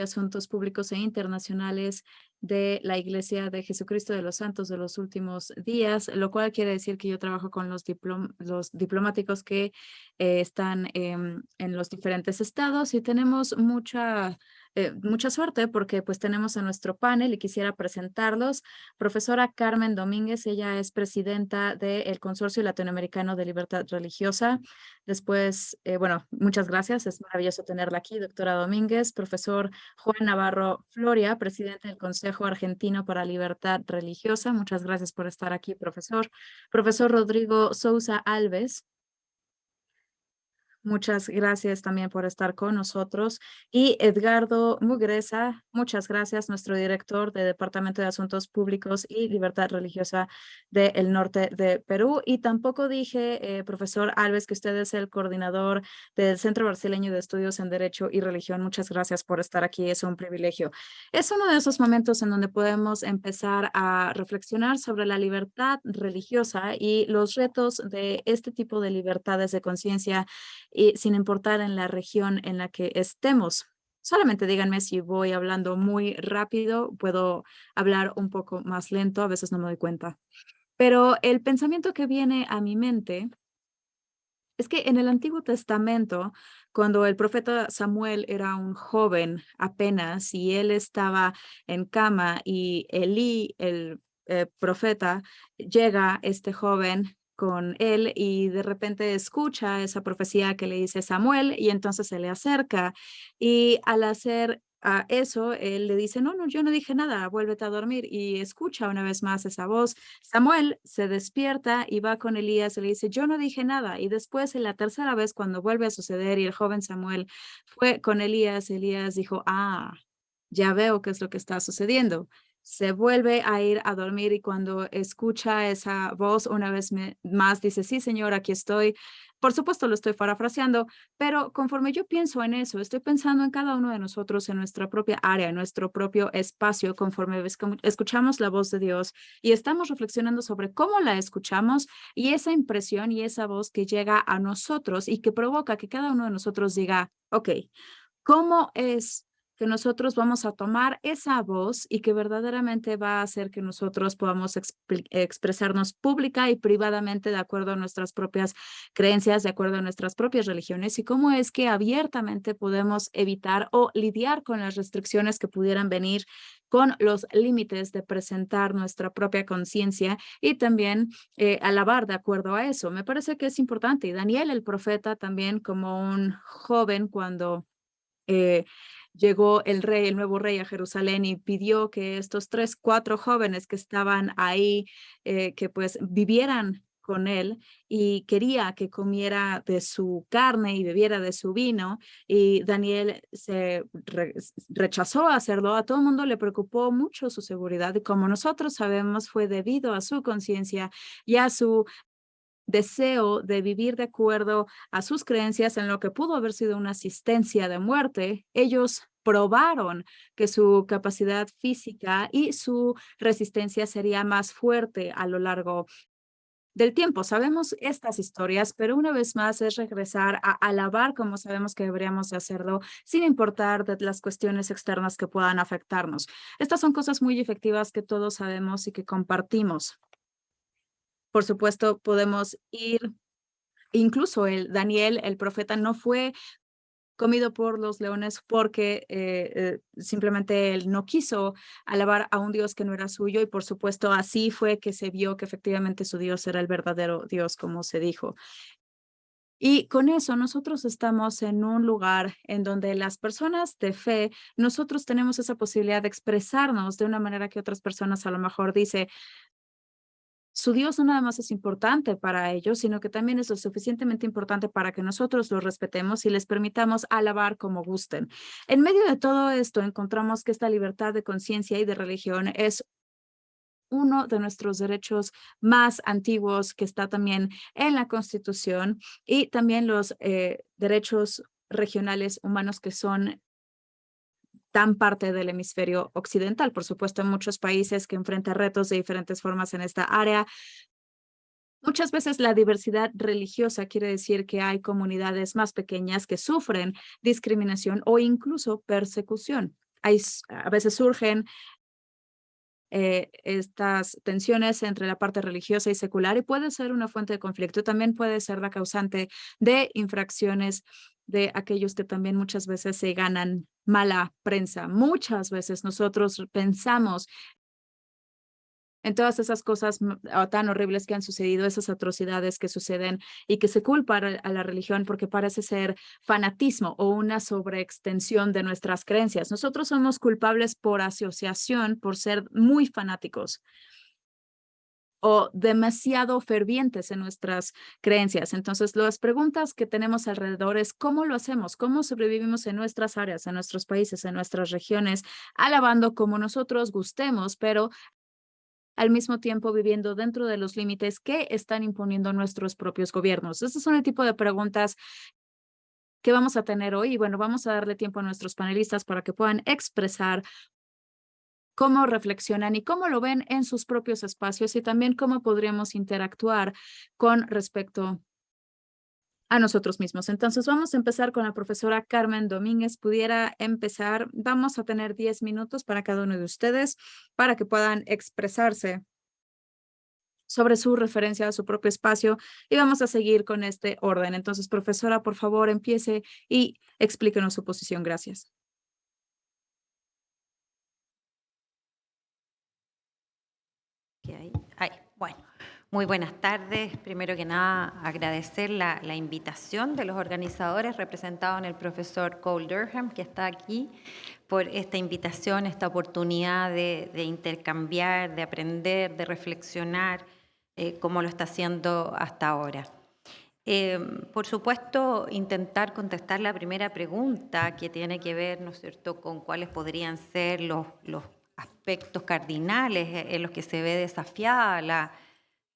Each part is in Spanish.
Asuntos Públicos e Internacionales de la Iglesia de Jesucristo de los Santos de los Últimos Días, lo cual quiere decir que yo trabajo con los diplomáticos que están en los diferentes estados y tenemos mucha suerte porque pues tenemos a nuestro panel y quisiera presentarlos. Profesora Carmen Domínguez, ella es presidenta del Consorcio Latinoamericano de Libertad Religiosa. Después, bueno, muchas gracias, es maravilloso tenerla aquí, doctora Domínguez. Profesor Juan Navarro Floria, presidente del Consejo Argentino para Libertad Religiosa. Muchas gracias por estar aquí, profesor. Profesor Rodrigo Sousa Alves. Muchas gracias también por estar con nosotros. Y Edgardo Mugreza, muchas gracias, nuestro director de Departamento de Asuntos Públicos y Libertad Religiosa del norte de Perú. Y tampoco dije, profesor Alves, que usted es el coordinador del Centro Brasileño de Estudios en Derecho y Religión. Muchas gracias por estar aquí, es un privilegio. Es uno de esos momentos en donde podemos empezar a reflexionar sobre la libertad religiosa y los retos de este tipo de libertades de conciencia y sin importar en la región en la que estemos. Solamente díganme si voy hablando muy rápido, puedo hablar un poco más lento, a veces no me doy cuenta. Pero el pensamiento que viene a mi mente es que en el Antiguo Testamento, cuando el profeta Samuel era un joven apenas y él estaba en cama y Elí, el profeta, llega este joven con él y de repente escucha esa profecía que le dice Samuel y entonces se le acerca y al hacer eso, él le dice, no, no, yo no dije nada, vuélvete a dormir y escucha una vez más esa voz. Samuel se despierta y va con Elías y le dice, yo no dije nada. Y después, en la tercera vez, cuando vuelve a suceder y el joven Samuel fue con Elías, Elías dijo, ya veo qué es lo que está sucediendo. Se vuelve a ir a dormir y cuando escucha esa voz una vez más dice, sí, señor, aquí estoy. Por supuesto, lo estoy parafraseando, pero conforme yo pienso en eso, estoy pensando en cada uno de nosotros, en nuestra propia área, en nuestro propio espacio, conforme escuchamos la voz de Dios y estamos reflexionando sobre cómo la escuchamos y esa impresión y esa voz que llega a nosotros y que provoca que cada uno de nosotros diga, ok, ¿cómo es que nosotros vamos a tomar esa voz y que verdaderamente va a hacer que nosotros podamos expresarnos pública y privadamente de acuerdo a nuestras propias creencias, de acuerdo a nuestras propias religiones? ¿Y cómo es que abiertamente podemos evitar o lidiar con las restricciones que pudieran venir con los límites de presentar nuestra propia conciencia y también alabar de acuerdo a eso? Me parece que es importante. Y Daniel, el profeta, también como un joven cuando eh, llegó el rey, el nuevo rey a Jerusalén y pidió que estos 3, 4 jóvenes que estaban ahí, que pues vivieran con él y quería que comiera de su carne y bebiera de su vino y Daniel rechazó hacerlo. A todo el mundo le preocupó mucho su seguridad y como nosotros sabemos fue debido a su conciencia y a su deseo de vivir de acuerdo a sus creencias en lo que pudo haber sido una asistencia de muerte. Ellos probaron que su capacidad física y su resistencia sería más fuerte a lo largo del tiempo. Sabemos estas historias, pero una vez más es regresar a alabar como sabemos que deberíamos de hacerlo, sin importar de las cuestiones externas que puedan afectarnos. Estas son cosas muy efectivas que todos sabemos y que compartimos. Por supuesto, podemos ir, incluso el Daniel, el profeta, no fue comido por los leones porque simplemente él no quiso alabar a un Dios que no era suyo y por supuesto así fue que se vio que efectivamente su Dios era el verdadero Dios, como se dijo. Y con eso nosotros estamos en un lugar en donde las personas de fe, nosotros tenemos esa posibilidad de expresarnos de una manera que otras personas a lo mejor dice, su Dios no nada más es importante para ellos, sino que también es lo suficientemente importante para que nosotros lo respetemos y les permitamos alabar como gusten. En medio de todo esto, encontramos que esta libertad de conciencia y de religión es uno de nuestros derechos más antiguos que está también en la Constitución y también los derechos regionales humanos que son tan parte del hemisferio occidental. Por supuesto, en muchos países que enfrentan retos de diferentes formas en esta área. Muchas veces la diversidad religiosa quiere decir que hay comunidades más pequeñas que sufren discriminación o incluso persecución. a veces surgen estas tensiones entre la parte religiosa y secular y puede ser una fuente de conflicto. También puede ser la causante de infracciones de aquellos que también muchas veces se ganan mala prensa. Muchas veces nosotros pensamos en todas esas cosas tan horribles que han sucedido, esas atrocidades que suceden y que se culpan a la religión porque parece ser fanatismo o una sobreextensión de nuestras creencias. Nosotros somos culpables por asociación, por ser muy fanáticos o demasiado fervientes en nuestras creencias. Entonces, las preguntas que tenemos alrededor es cómo lo hacemos, cómo sobrevivimos en nuestras áreas, en nuestros países, en nuestras regiones, alabando como nosotros gustemos, pero al mismo tiempo viviendo dentro de los límites que están imponiendo nuestros propios gobiernos. Esos son el tipo de preguntas que vamos a tener hoy y bueno, vamos a darle tiempo a nuestros panelistas para que puedan expresar cómo reflexionan y cómo lo ven en sus propios espacios y también cómo podríamos interactuar con respecto a nosotros mismos. Entonces, vamos a empezar con la profesora Carmen Domínguez. Pudiera empezar, vamos a tener 10 minutos para cada uno de ustedes para que puedan expresarse sobre su referencia a su propio espacio y vamos a seguir con este orden. Entonces, profesora, por favor, empiece y explíquenos su posición. Gracias. Bueno, muy buenas tardes. Primero que nada, agradecer la invitación de los organizadores representados en el profesor Cole Durham, que está aquí, por esta invitación, esta oportunidad de intercambiar, de aprender, de reflexionar, como lo está haciendo hasta ahora. Por supuesto, intentar contestar la primera pregunta que tiene que ver, ¿no es cierto?, con cuáles podrían ser los aspectos cardinales en los que se ve desafiada la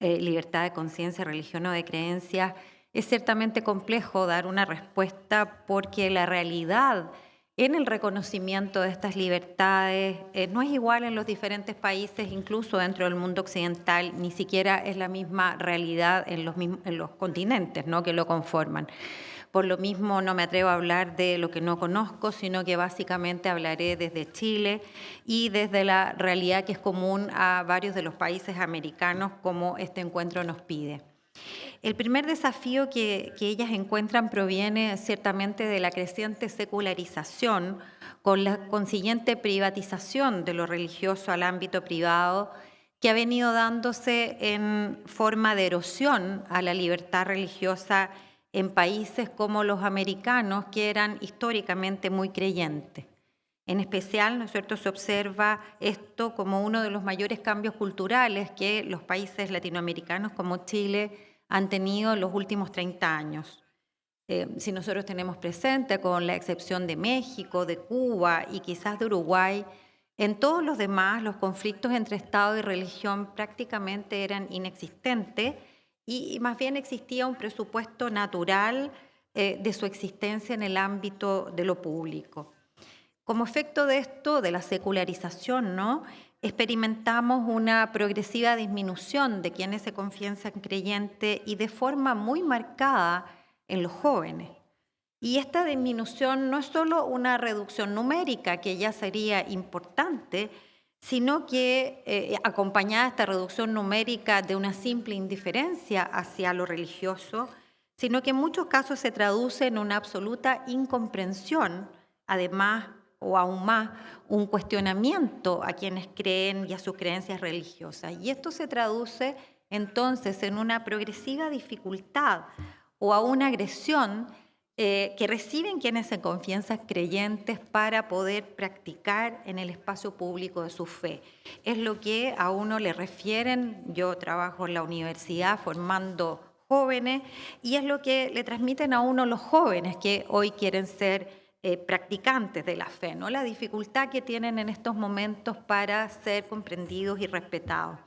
libertad de conciencia, religión o de creencias. Es ciertamente complejo dar una respuesta porque la realidad en el reconocimiento de estas libertades no es igual en los diferentes países, incluso dentro del mundo occidental, ni siquiera es la misma realidad en los continentes, ¿no?, que lo conforman. Por lo mismo no me atrevo a hablar de lo que no conozco, sino que básicamente hablaré desde Chile y desde la realidad que es común a varios de los países americanos, como este encuentro nos pide. El primer desafío que ellas encuentran proviene ciertamente de la creciente secularización, con la consiguiente privatización de lo religioso al ámbito privado, que ha venido dándose en forma de erosión a la libertad religiosa en países como los americanos, que eran históricamente muy creyentes. En especial, ¿no es cierto?, se observa esto como uno de los mayores cambios culturales que los países latinoamericanos como Chile han tenido en los últimos 30 años. Si nosotros tenemos presente, con la excepción de México, de Cuba y quizás de Uruguay, en todos los demás los conflictos entre Estado y religión prácticamente eran inexistentes y más bien existía un presupuesto natural de su existencia en el ámbito de lo público. Como efecto de esto, de la secularización, ¿no?, experimentamos una progresiva disminución de quienes se confiesan creyentes y de forma muy marcada en los jóvenes. Y esta disminución no es solo una reducción numérica, que ya sería importante, sino que acompañada esta reducción numérica de una simple indiferencia hacia lo religioso, sino que en muchos casos se traduce en una absoluta incomprensión, además o aún más, un cuestionamiento a quienes creen y a sus creencias religiosas. Y esto se traduce entonces en una progresiva dificultad o a una agresión que reciben quienes se confiesan creyentes para poder practicar en el espacio público de su fe. Es lo que a uno le refieren. Yo trabajo en la universidad formando jóvenes y es lo que le transmiten a uno los jóvenes que hoy quieren ser practicantes de la fe, ¿no?, la dificultad que tienen en estos momentos para ser comprendidos y respetados.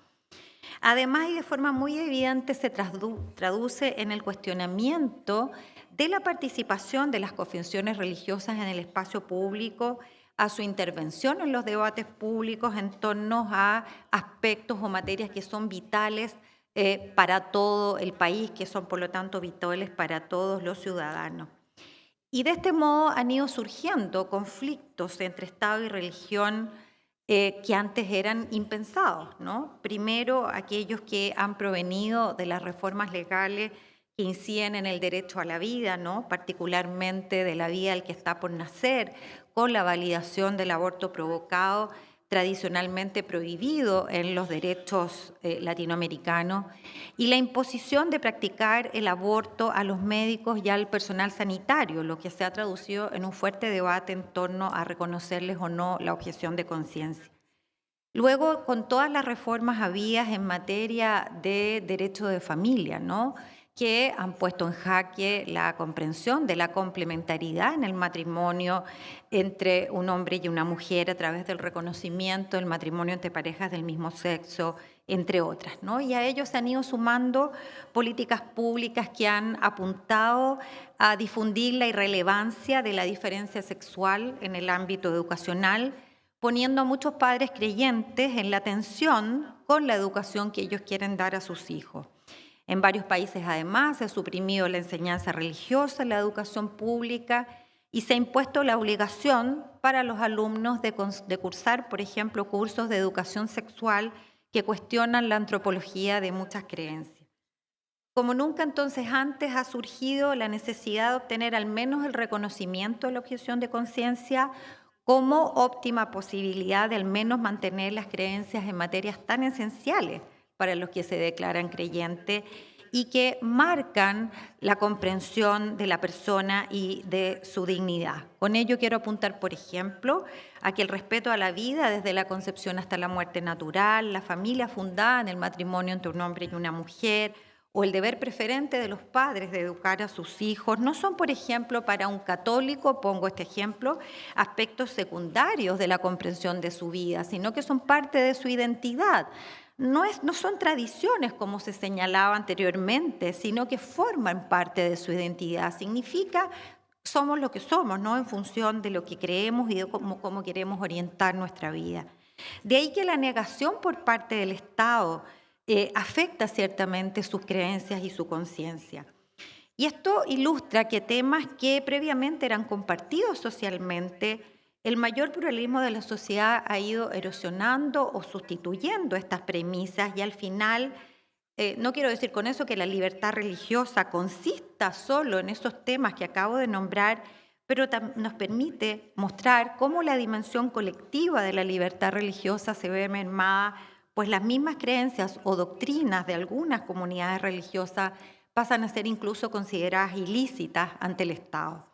Además, y de forma muy evidente, se traduce en el cuestionamiento de la participación de las confesiones religiosas en el espacio público, a su intervención en los debates públicos en torno a aspectos o materias que son vitales para todo el país, que son por lo tanto vitales para todos los ciudadanos. Y de este modo han ido surgiendo conflictos entre Estado y religión que antes eran impensados, ¿no? Primero, aquellos que han provenido de las reformas legales que inciden en el derecho a la vida, ¿no? Particularmente de la vida del que está por nacer, con la validación del aborto provocado, tradicionalmente prohibido en los derechos latinoamericanos, y la imposición de practicar el aborto a los médicos y al personal sanitario, lo que se ha traducido en un fuerte debate en torno a reconocerles o no la objeción de conciencia. Luego, con todas las reformas habidas en materia de derecho de familia, ¿no? Que han puesto en jaque la comprensión de la complementariedad en el matrimonio entre un hombre y una mujer a través del reconocimiento del matrimonio entre parejas del mismo sexo, entre otras, ¿no? Y a ellos se han ido sumando políticas públicas que han apuntado a difundir la irrelevancia de la diferencia sexual en el ámbito educacional, poniendo a muchos padres creyentes en la tensión con la educación que ellos quieren dar a sus hijos. En varios países, además, se ha suprimido la enseñanza religiosa en la educación pública y se ha impuesto la obligación para los alumnos de cursar, por ejemplo, cursos de educación sexual que cuestionan la antropología de muchas creencias. Como nunca entonces antes ha surgido la necesidad de obtener al menos el reconocimiento de la objeción de conciencia como óptima posibilidad de al menos mantener las creencias en materias tan esenciales para los que se declaran creyentes y que marcan la comprensión de la persona y de su dignidad. Con ello quiero apuntar, por ejemplo, a que el respeto a la vida desde la concepción hasta la muerte natural, la familia fundada en el matrimonio entre un hombre y una mujer, o el deber preferente de los padres de educar a sus hijos, no son, por ejemplo, para un católico, pongo este ejemplo, aspectos secundarios de la comprensión de su vida, sino que son parte de su identidad. No son tradiciones como se señalaba anteriormente, sino que forman parte de su identidad. Significa, somos lo que somos, ¿no? En función de lo que creemos y de cómo queremos orientar nuestra vida. De ahí que la negación por parte del Estado afecta ciertamente sus creencias y su conciencia. Y esto ilustra que temas que previamente eran compartidos socialmente, el mayor pluralismo de la sociedad ha ido erosionando o sustituyendo estas premisas y al final, no quiero decir con eso que la libertad religiosa consista solo en esos temas que acabo de nombrar, pero nos permite mostrar cómo la dimensión colectiva de la libertad religiosa se ve mermada, pues las mismas creencias o doctrinas de algunas comunidades religiosas pasan a ser incluso consideradas ilícitas ante el Estado.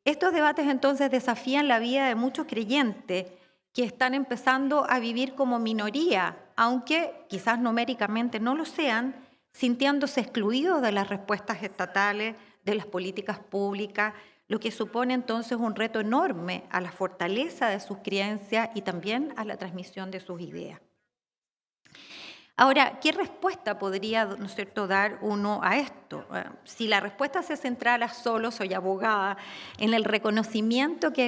Estos debates entonces desafían la vida de muchos creyentes que están empezando a vivir como minoría, aunque quizás numéricamente no lo sean, sintiéndose excluidos de las respuestas estatales, de las políticas públicas, lo que supone entonces un reto enorme a la fortaleza de sus creencias y también a la transmisión de sus ideas. Ahora, ¿qué respuesta podría, ¿no es cierto?, dar uno a esto? Si la respuesta se centrara solo, soy abogada, en el reconocimiento que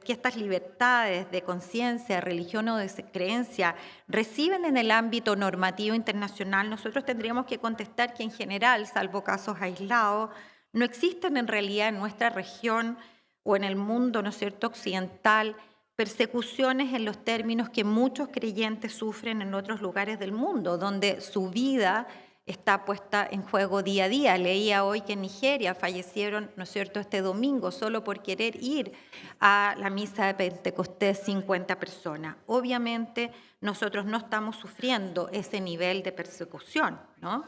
estas libertades de conciencia, religión o de creencia reciben en el ámbito normativo internacional, nosotros tendríamos que contestar que en general, salvo casos aislados, no existen en realidad en nuestra región o en el mundo, ¿no es cierto?, occidental, persecuciones en los términos que muchos creyentes sufren en otros lugares del mundo, donde su vida está puesta en juego día a día. Leía hoy que en Nigeria fallecieron, ¿no es cierto?, este domingo solo por querer ir a la misa de Pentecostés 50 personas. Obviamente nosotros no estamos sufriendo ese nivel de persecución, ¿no?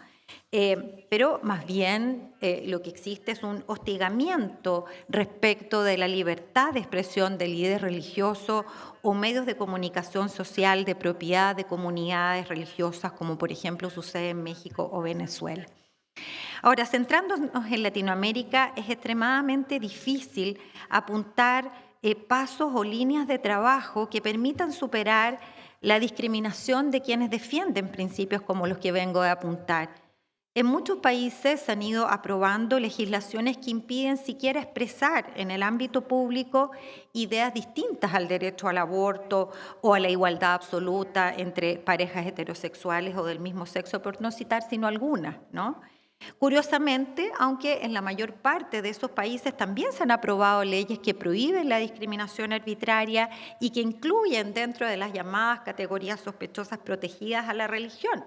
Pero más bien lo que existe es un hostigamiento respecto de la libertad de expresión del líder religioso o medios de comunicación social de propiedad de comunidades religiosas, como por ejemplo sucede en México o Venezuela. Ahora, centrándonos en Latinoamérica, es extremadamente difícil apuntar pasos o líneas de trabajo que permitan superar la discriminación de quienes defienden principios como los que vengo de apuntar. En muchos países se han ido aprobando legislaciones que impiden siquiera expresar en el ámbito público ideas distintas al derecho al aborto o a la igualdad absoluta entre parejas heterosexuales o del mismo sexo, por no citar sino algunas, ¿no? Curiosamente, aunque en la mayor parte de esos países también se han aprobado leyes que prohíben la discriminación arbitraria y que incluyen dentro de las llamadas categorías sospechosas protegidas a la religión.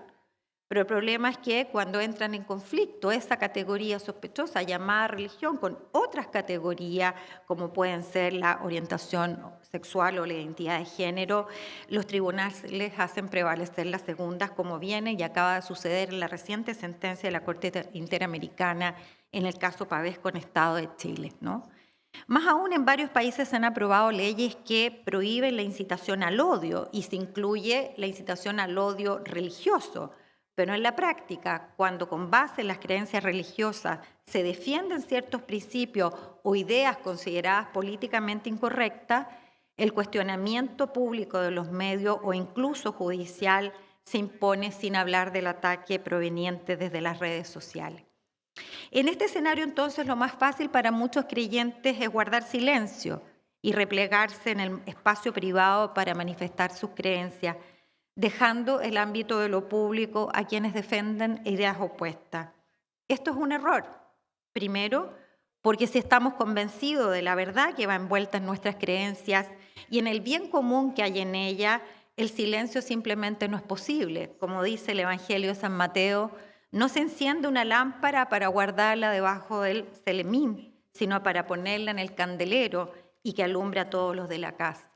Pero el problema es que cuando entran en conflicto esa categoría sospechosa llamada religión con otras categorías, como pueden ser la orientación sexual o la identidad de género, los tribunales les hacen prevalecer las segundas, como viene y acaba de suceder en la reciente sentencia de la Corte Interamericana en el caso Pavés con Estado de Chile, ¿no? Más aún, en varios países se han aprobado leyes que prohíben la incitación al odio y se incluye la incitación al odio religioso. Pero en la práctica, cuando con base en las creencias religiosas se defienden ciertos principios o ideas consideradas políticamente incorrectas, el cuestionamiento público de los medios o incluso judicial se impone sin hablar del ataque proveniente desde las redes sociales. En este escenario, entonces, lo más fácil para muchos creyentes es guardar silencio y replegarse en el espacio privado para manifestar sus creencias, dejando el ámbito de lo público a quienes defienden ideas opuestas. Esto es un error. Primero, porque si estamos convencidos de la verdad que va envuelta en nuestras creencias y en el bien común que hay en ella, el silencio simplemente no es posible. Como dice el Evangelio de San Mateo, no se enciende una lámpara para guardarla debajo del celemín, sino para ponerla en el candelero y que alumbre a todos los de la casa.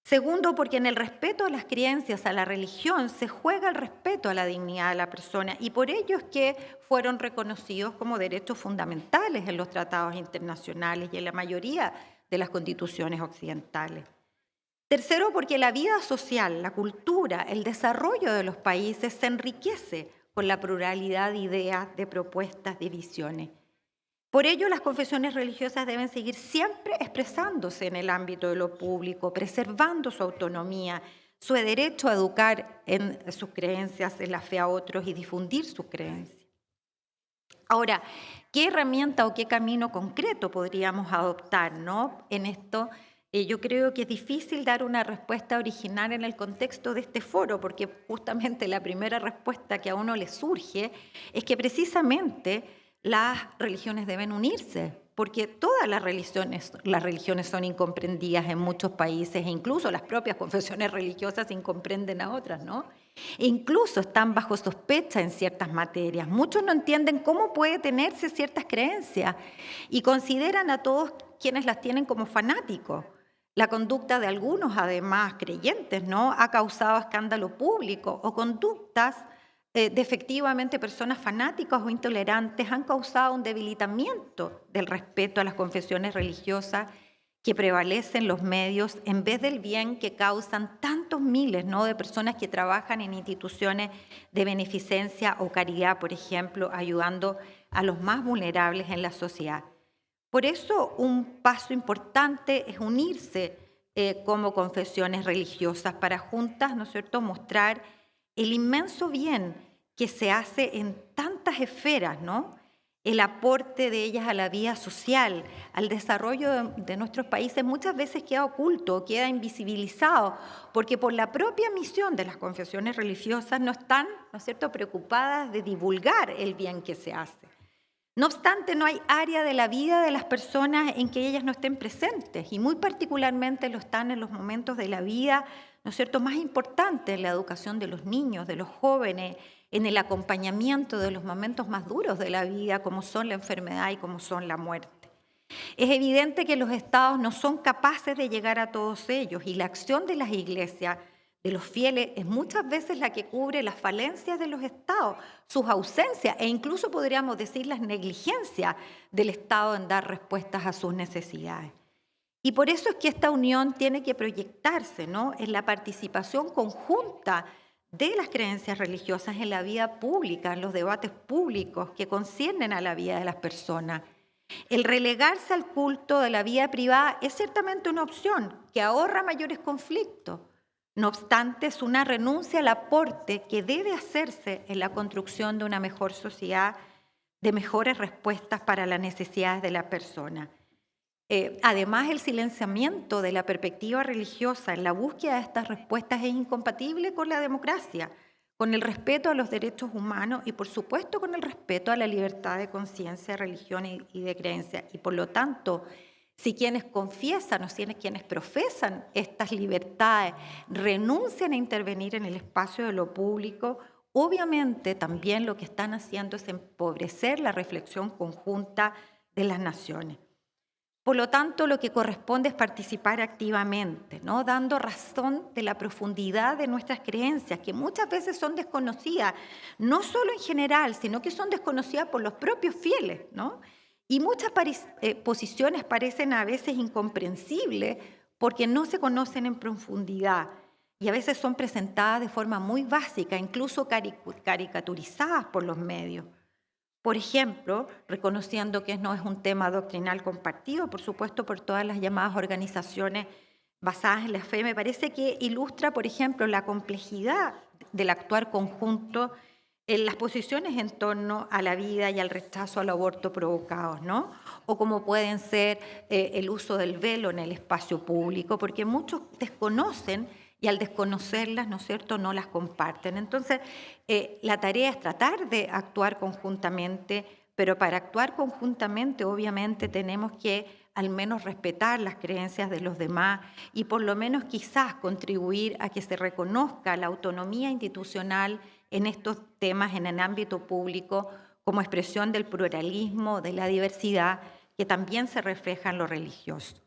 Segundo, porque en el respeto a las creencias, a la religión, se juega el respeto a la dignidad de la persona y por ello es que fueron reconocidos como derechos fundamentales en los tratados internacionales y en la mayoría de las constituciones occidentales. Tercero, porque la vida social, la cultura, el desarrollo de los países se enriquece con la pluralidad de ideas, de propuestas, de visiones. Por ello, las confesiones religiosas deben seguir siempre expresándose en el ámbito de lo público, preservando su autonomía, su derecho a educar en sus creencias, en la fe a otros y difundir sus creencias. Ahora, ¿qué herramienta o qué camino concreto podríamos adoptar, ¿no? En esto, yo creo que es difícil dar una respuesta original en el contexto de este foro, porque justamente la primera respuesta que a uno le surge es que precisamente las religiones deben unirse, porque todas las religiones son incomprendidas en muchos países, e incluso las propias confesiones religiosas incomprenden a otras, ¿no? E incluso están bajo sospecha en ciertas materias. Muchos no entienden cómo puede tenerse ciertas creencias y consideran a todos quienes las tienen como fanáticos. La conducta de algunos, además creyentes, ¿no?, ha causado escándalo público o conductas de efectivamente personas fanáticas o intolerantes han causado un debilitamiento del respeto a las confesiones religiosas que prevalecen en los medios en vez del bien que causan tantos miles, ¿no?, de personas que trabajan en instituciones de beneficencia o caridad, por ejemplo, ayudando a los más vulnerables en la sociedad. Por eso un paso importante es unirse como confesiones religiosas para juntas, ¿no es cierto?, mostrar el inmenso bien que se hace en tantas esferas, ¿no? El aporte de ellas a la vida social, al desarrollo de nuestros países muchas veces queda oculto, queda invisibilizado, porque por la propia misión de las confesiones religiosas no están, ¿no es cierto?, preocupadas de divulgar el bien que se hace. No obstante, no hay área de la vida de las personas en que ellas no estén presentes y muy particularmente lo están en los momentos de la vida, ¿no es cierto?, más importantes, en la educación de los niños, de los jóvenes, en el acompañamiento de los momentos más duros de la vida, como son la enfermedad y como son la muerte. Es evidente que los estados no son capaces de llegar a todos ellos y la acción de las iglesias, de los fieles, es muchas veces la que cubre las falencias de los estados, sus ausencias e incluso podríamos decir las negligencias del estado en dar respuestas a sus necesidades. Y por eso es que esta unión tiene que proyectarse, ¿no?, en la participación conjunta de las creencias religiosas en la vida pública, en los debates públicos que conciernen a la vida de las personas. El relegarse al culto de la vida privada es ciertamente una opción que ahorra mayores conflictos. No obstante, es una renuncia al aporte que debe hacerse en la construcción de una mejor sociedad, de mejores respuestas para las necesidades de la persona. Además, el silenciamiento de la perspectiva religiosa en la búsqueda de estas respuestas es incompatible con la democracia, con el respeto a los derechos humanos y, por supuesto, con el respeto a la libertad de conciencia, de religión y de creencia. Y, por lo tanto, si quienes confiesan o si quienes profesan estas libertades renuncian a intervenir en el espacio de lo público, obviamente también lo que están haciendo es empobrecer la reflexión conjunta de las naciones. Por lo tanto, lo que corresponde es participar activamente, ¿no? Dando razón de la profundidad de nuestras creencias, que muchas veces son desconocidas, no solo en general, sino que son desconocidas por los propios fieles, ¿no? Y muchas posiciones parecen a veces incomprensibles porque no se conocen en profundidad y a veces son presentadas de forma muy básica, incluso caricaturizadas por los medios. Por ejemplo, reconociendo que no es un tema doctrinal compartido, por supuesto, por todas las llamadas organizaciones basadas en la fe, me parece que ilustra, por ejemplo, la complejidad del actuar conjunto en las posiciones en torno a la vida y al rechazo al aborto provocados, ¿no? O como pueden ser el uso del velo en el espacio público, porque muchos desconocen y al desconocerlas, ¿no es cierto?, no las comparten. Entonces, la tarea es tratar de actuar conjuntamente, pero para actuar conjuntamente, obviamente, tenemos que al menos respetar las creencias de los demás y por lo menos quizás contribuir a que se reconozca la autonomía institucional en estos temas en el ámbito público como expresión del pluralismo, de la diversidad, que también se refleja en lo religioso.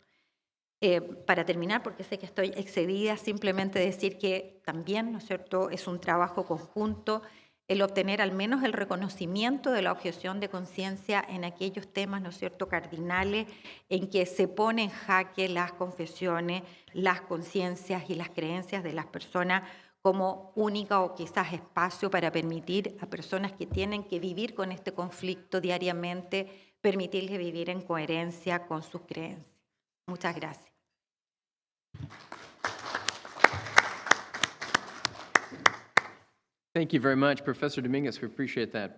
Para terminar, porque sé que estoy excedida, simplemente decir que también, ¿no es cierto?, es un trabajo conjunto el obtener al menos el reconocimiento de la objeción de conciencia en aquellos temas, ¿no es cierto?, cardinales, en que se pone en jaque las confesiones, las conciencias y las creencias de las personas como única o quizás espacio para permitir a personas que tienen que vivir con este conflicto diariamente, permitirles vivir en coherencia con sus creencias. Muchas gracias. Thank you very much, Professor Dominguez. We appreciate that.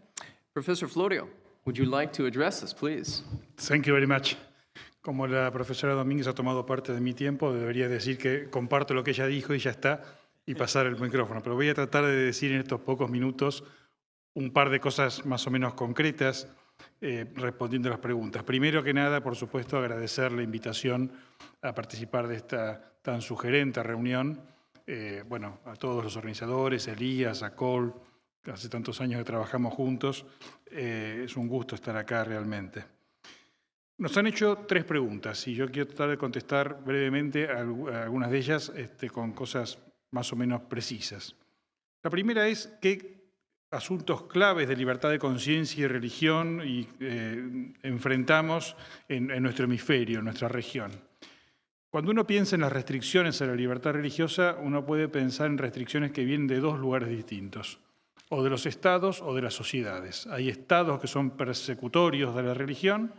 Professor Florio, would you like to address us, please? Thank you very much. Como la profesora Domínguez ha tomado parte de mi tiempo, debería decir que comparto lo que ella dijo y ya está, y pasar el micrófono. Pero voy a tratar de decir en estos pocos minutos un par de cosas más o menos concretas respondiendo a las preguntas. Primero que nada, por supuesto, agradecer la invitación a participar de esta tan sugerente reunión. Bueno, a todos los organizadores, a Elías, a Cole, hace tantos años que trabajamos juntos, es un gusto estar acá realmente. Nos han hecho 3 preguntas y yo quiero tratar de contestar brevemente a algunas de ellas con cosas más o menos precisas. La primera es qué asuntos claves de libertad de conciencia y religión enfrentamos en nuestro hemisferio, en nuestra región. Cuando uno piensa en las restricciones a la libertad religiosa, uno puede pensar en restricciones que vienen de 2 lugares distintos, o de los estados o de las sociedades. Hay estados que son persecutorios de la religión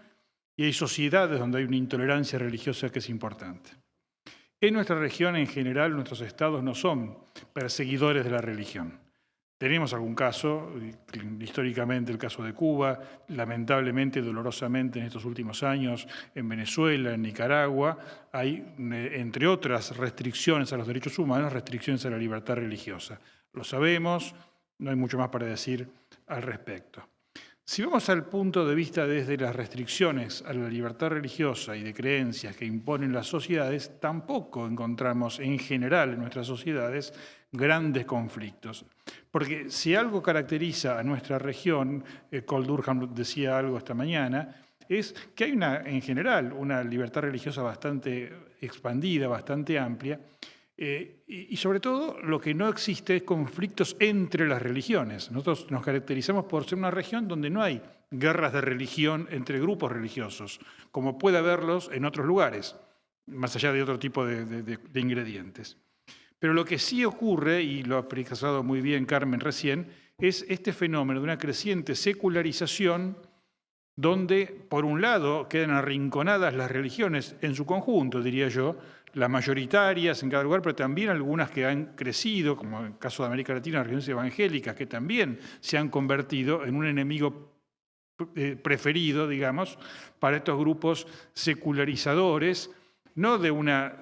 y hay sociedades donde hay una intolerancia religiosa que es importante. En nuestra región, en general, nuestros estados no son perseguidores de la religión. Tenemos algún caso, históricamente el caso de Cuba, lamentablemente, dolorosamente en estos últimos años, en Venezuela, en Nicaragua, hay, entre otras restricciones a los derechos humanos, restricciones a la libertad religiosa. Lo sabemos, no hay mucho más para decir al respecto. Si vamos al punto de vista desde las restricciones a la libertad religiosa y de creencias que imponen las sociedades, tampoco encontramos en general en nuestras sociedades grandes conflictos. Porque si algo caracteriza a nuestra región, Cole Durham decía algo esta mañana, es que hay en general una libertad religiosa bastante expandida, bastante amplia, y sobre todo lo que no existe es conflictos entre las religiones. Nosotros nos caracterizamos por ser una región donde no hay guerras de religión entre grupos religiosos, como puede haberlos en otros lugares, más allá de otro tipo de ingredientes. Pero lo que sí ocurre, y lo ha expresado muy bien Carmen recién, es este fenómeno de una creciente secularización donde, por un lado, quedan arrinconadas las religiones en su conjunto, diría yo, las mayoritarias en cada lugar, pero también algunas que han crecido, como en el caso de América Latina, las religiones evangélicas, que también se han convertido en un enemigo preferido, digamos, para estos grupos secularizadores, no de una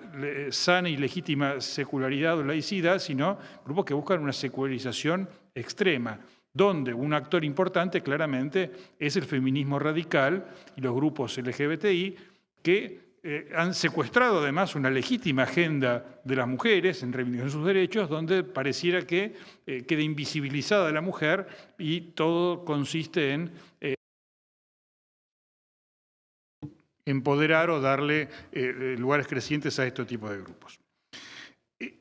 sana y legítima secularidad o laicidad, sino grupos que buscan una secularización extrema, donde un actor importante claramente es el feminismo radical y los grupos LGBTI que han secuestrado además una legítima agenda de las mujeres en reivindicación de sus derechos, donde pareciera que quede invisibilizada la mujer y todo consiste en empoderar o darle lugares crecientes a este tipo de grupos.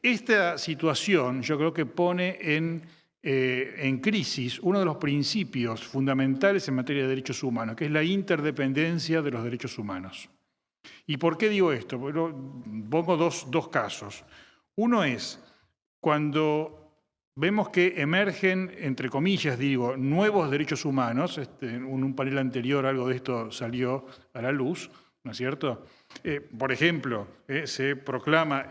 Esta situación yo creo que pone en crisis uno de los principios fundamentales en materia de derechos humanos, que es la interdependencia de los derechos humanos. ¿Y por qué digo esto? Bueno, pongo dos casos. Uno es cuando vemos que emergen, entre comillas digo, nuevos derechos humanos. En un panel anterior algo de esto salió a la luz, ¿no es cierto? Por ejemplo, se proclama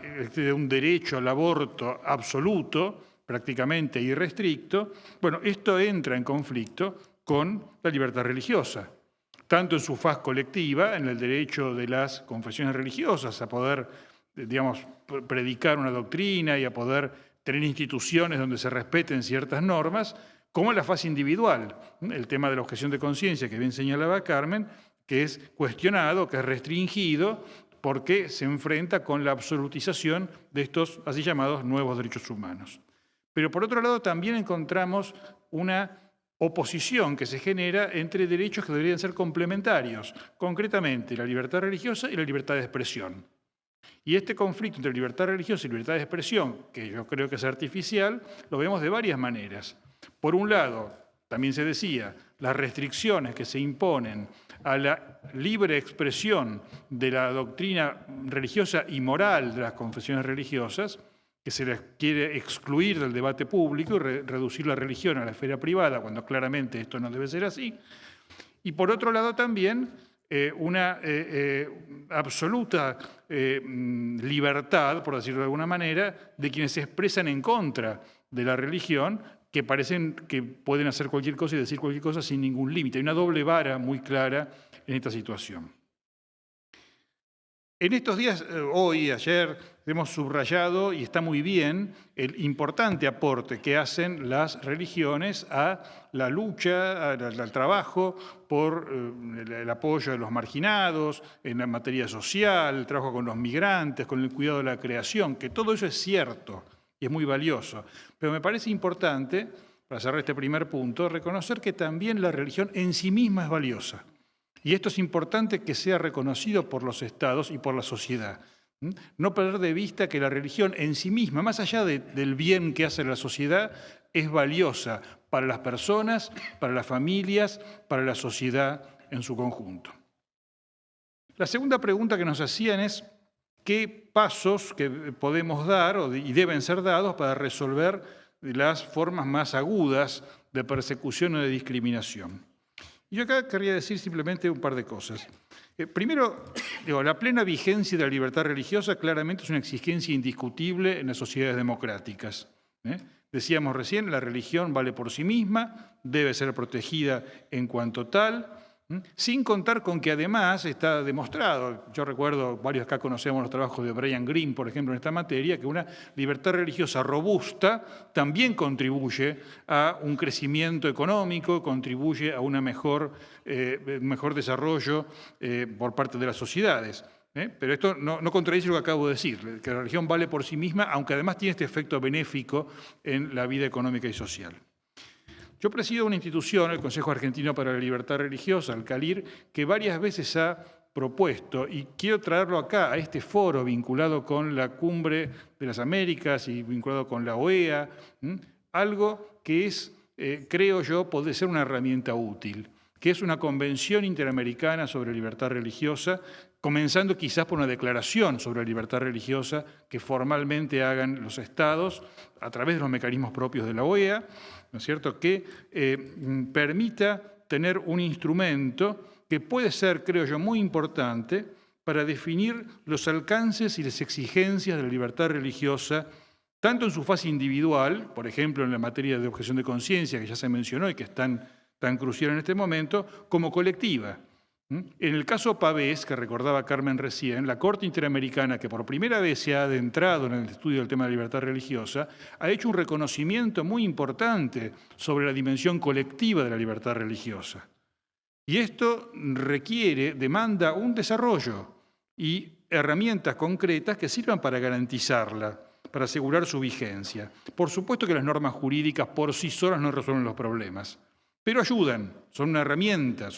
un derecho al aborto absoluto, prácticamente irrestricto. Bueno, esto entra en conflicto con la libertad religiosa, tanto en su faz colectiva, en el derecho de las confesiones religiosas a poder, digamos, predicar una doctrina y a poder tener instituciones donde se respeten ciertas normas, como en la fase individual. El tema de la objeción de conciencia, que bien señalaba Carmen, que es cuestionado, que es restringido, porque se enfrenta con la absolutización de estos así llamados nuevos derechos humanos. Pero por otro lado también encontramos una oposición que se genera entre derechos que deberían ser complementarios, concretamente la libertad religiosa y la libertad de expresión. Y este conflicto entre libertad religiosa y libertad de expresión, que yo creo que es artificial, lo vemos de varias maneras. Por un lado, también se decía, las restricciones que se imponen a la libre expresión de la doctrina religiosa y moral de las confesiones religiosas, que se les quiere excluir del debate público y reducir la religión a la esfera privada, cuando claramente esto no debe ser así. Y por otro lado también una absoluta libertad, por decirlo de alguna manera, de quienes se expresan en contra de la religión, que parecen que pueden hacer cualquier cosa y decir cualquier cosa sin ningún límite. Hay una doble vara muy clara en esta situación. En estos días, hoy, ayer, hemos subrayado, y está muy bien, el importante aporte que hacen las religiones a la lucha, al trabajo por el apoyo de los marginados, en la materia social, el trabajo con los migrantes, con el cuidado de la creación, que todo eso es cierto y es muy valioso. Pero me parece importante, para cerrar este primer punto, reconocer que también la religión en sí misma es valiosa. Y esto es importante que sea reconocido por los estados y por la sociedad. No perder de vista que la religión en sí misma, más allá del bien que hace la sociedad, es valiosa para las personas, para las familias, para la sociedad en su conjunto. La segunda pregunta que nos hacían es qué pasos que podemos dar y deben ser dados para resolver las formas más agudas de persecución o de discriminación. Y yo acá querría decir simplemente un par de cosas. Primero, la plena vigencia de la libertad religiosa claramente es una exigencia indiscutible en las sociedades democráticas. Decíamos recién, la religión vale por sí misma, debe ser protegida en cuanto tal, sin contar con que además está demostrado, yo recuerdo, varios acá conocemos los trabajos de Brian Greene, por ejemplo, en esta materia, que una libertad religiosa robusta también contribuye a un crecimiento económico, contribuye a un mejor desarrollo por parte de las sociedades. Pero esto no contradice lo que acabo de decir, que la religión vale por sí misma, aunque además tiene este efecto benéfico en la vida económica y social. Yo presido una institución, el Consejo Argentino para la Libertad Religiosa, el CALIR, que varias veces ha propuesto, y quiero traerlo acá, a este foro vinculado con la Cumbre de las Américas y vinculado con la OEA, algo que es, creo yo, puede ser una herramienta útil, que es una convención interamericana sobre libertad religiosa, comenzando quizás por una declaración sobre la libertad religiosa que formalmente hagan los estados a través de los mecanismos propios de la OEA, ¿no es cierto?, que permita tener un instrumento que puede ser, creo yo, muy importante para definir los alcances y las exigencias de la libertad religiosa, tanto en su fase individual, por ejemplo, en la materia de objeción de conciencia, que ya se mencionó y que es tan crucial en este momento, como colectiva. En el caso Pavés, que recordaba Carmen recién, la Corte Interamericana, que por primera vez se ha adentrado en el estudio del tema de la libertad religiosa, ha hecho un reconocimiento muy importante sobre la dimensión colectiva de la libertad religiosa. Y esto demanda un desarrollo y herramientas concretas que sirvan para garantizarla, para asegurar su vigencia. Por supuesto que las normas jurídicas por sí solas no resuelven los problemas, pero ayudan, son una herramienta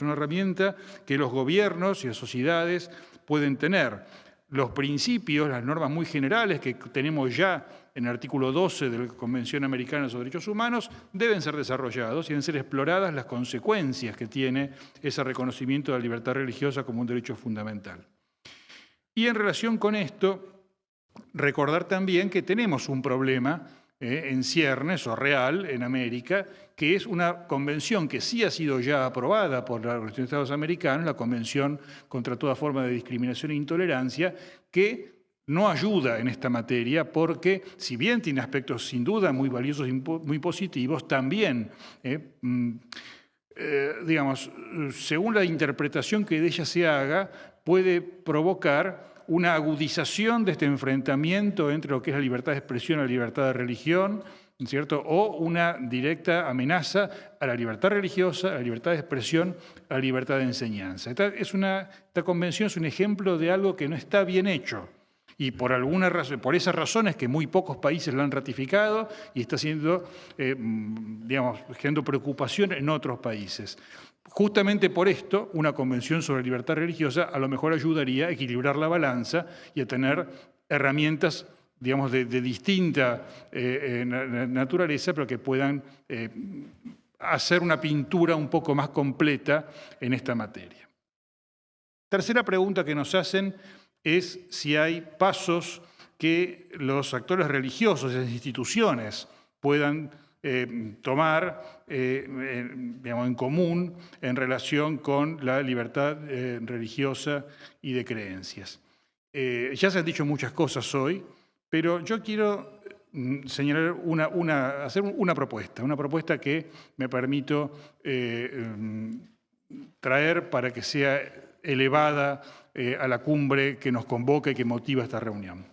que los gobiernos y las sociedades pueden tener. Los principios, las normas muy generales que tenemos ya en el artículo 12 de la Convención Americana sobre Derechos Humanos deben ser desarrollados y deben ser exploradas las consecuencias que tiene ese reconocimiento de la libertad religiosa como un derecho fundamental. Y en relación con esto, recordar también que tenemos un problema en ciernes o real en América, que es una convención que sí ha sido ya aprobada por la Organización de Estados Americanos, la Convención contra toda forma de discriminación e intolerancia, que no ayuda en esta materia porque, si bien tiene aspectos sin duda muy valiosos y muy positivos, también, digamos, según la interpretación que de ella se haga, puede provocar una agudización de este enfrentamiento entre lo que es la libertad de expresión y la libertad de religión, ¿cierto? O una directa amenaza a la libertad religiosa, a la libertad de expresión, a la libertad de enseñanza. Esta convención es un ejemplo de algo que no está bien hecho. Y por esas razones que muy pocos países la han ratificado y está generando preocupación en otros países. Justamente por esto, una convención sobre libertad religiosa a lo mejor ayudaría a equilibrar la balanza y a tener herramientas, digamos, de distinta naturaleza, pero que puedan hacer una pintura un poco más completa en esta materia. Tercera pregunta que nos hacen es si hay pasos que los actores religiosos y las instituciones puedan tomar en común en relación con la libertad religiosa y de creencias. Ya se han dicho muchas cosas hoy, pero yo quiero señalar hacer una propuesta que me permito traer para que sea elevada a la cumbre que nos convoca y que motiva esta reunión.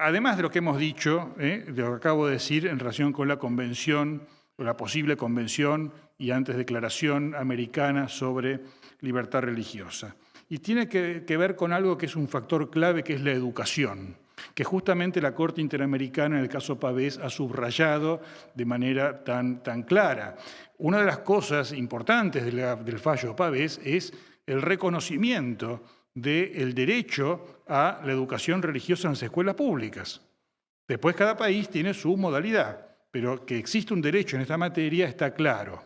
Además de lo que hemos dicho, de lo que acabo de decir en relación con la convención, o la posible convención y antes declaración americana sobre libertad religiosa. Y tiene que ver con algo que es un factor clave, que es la educación, que justamente la Corte Interamericana, en el caso Pavés, ha subrayado de manera tan clara. Una de las cosas importantes del fallo Pavés es el reconocimiento del derecho a la educación religiosa en las escuelas públicas. Después cada país tiene su modalidad, pero que existe un derecho en esta materia está claro.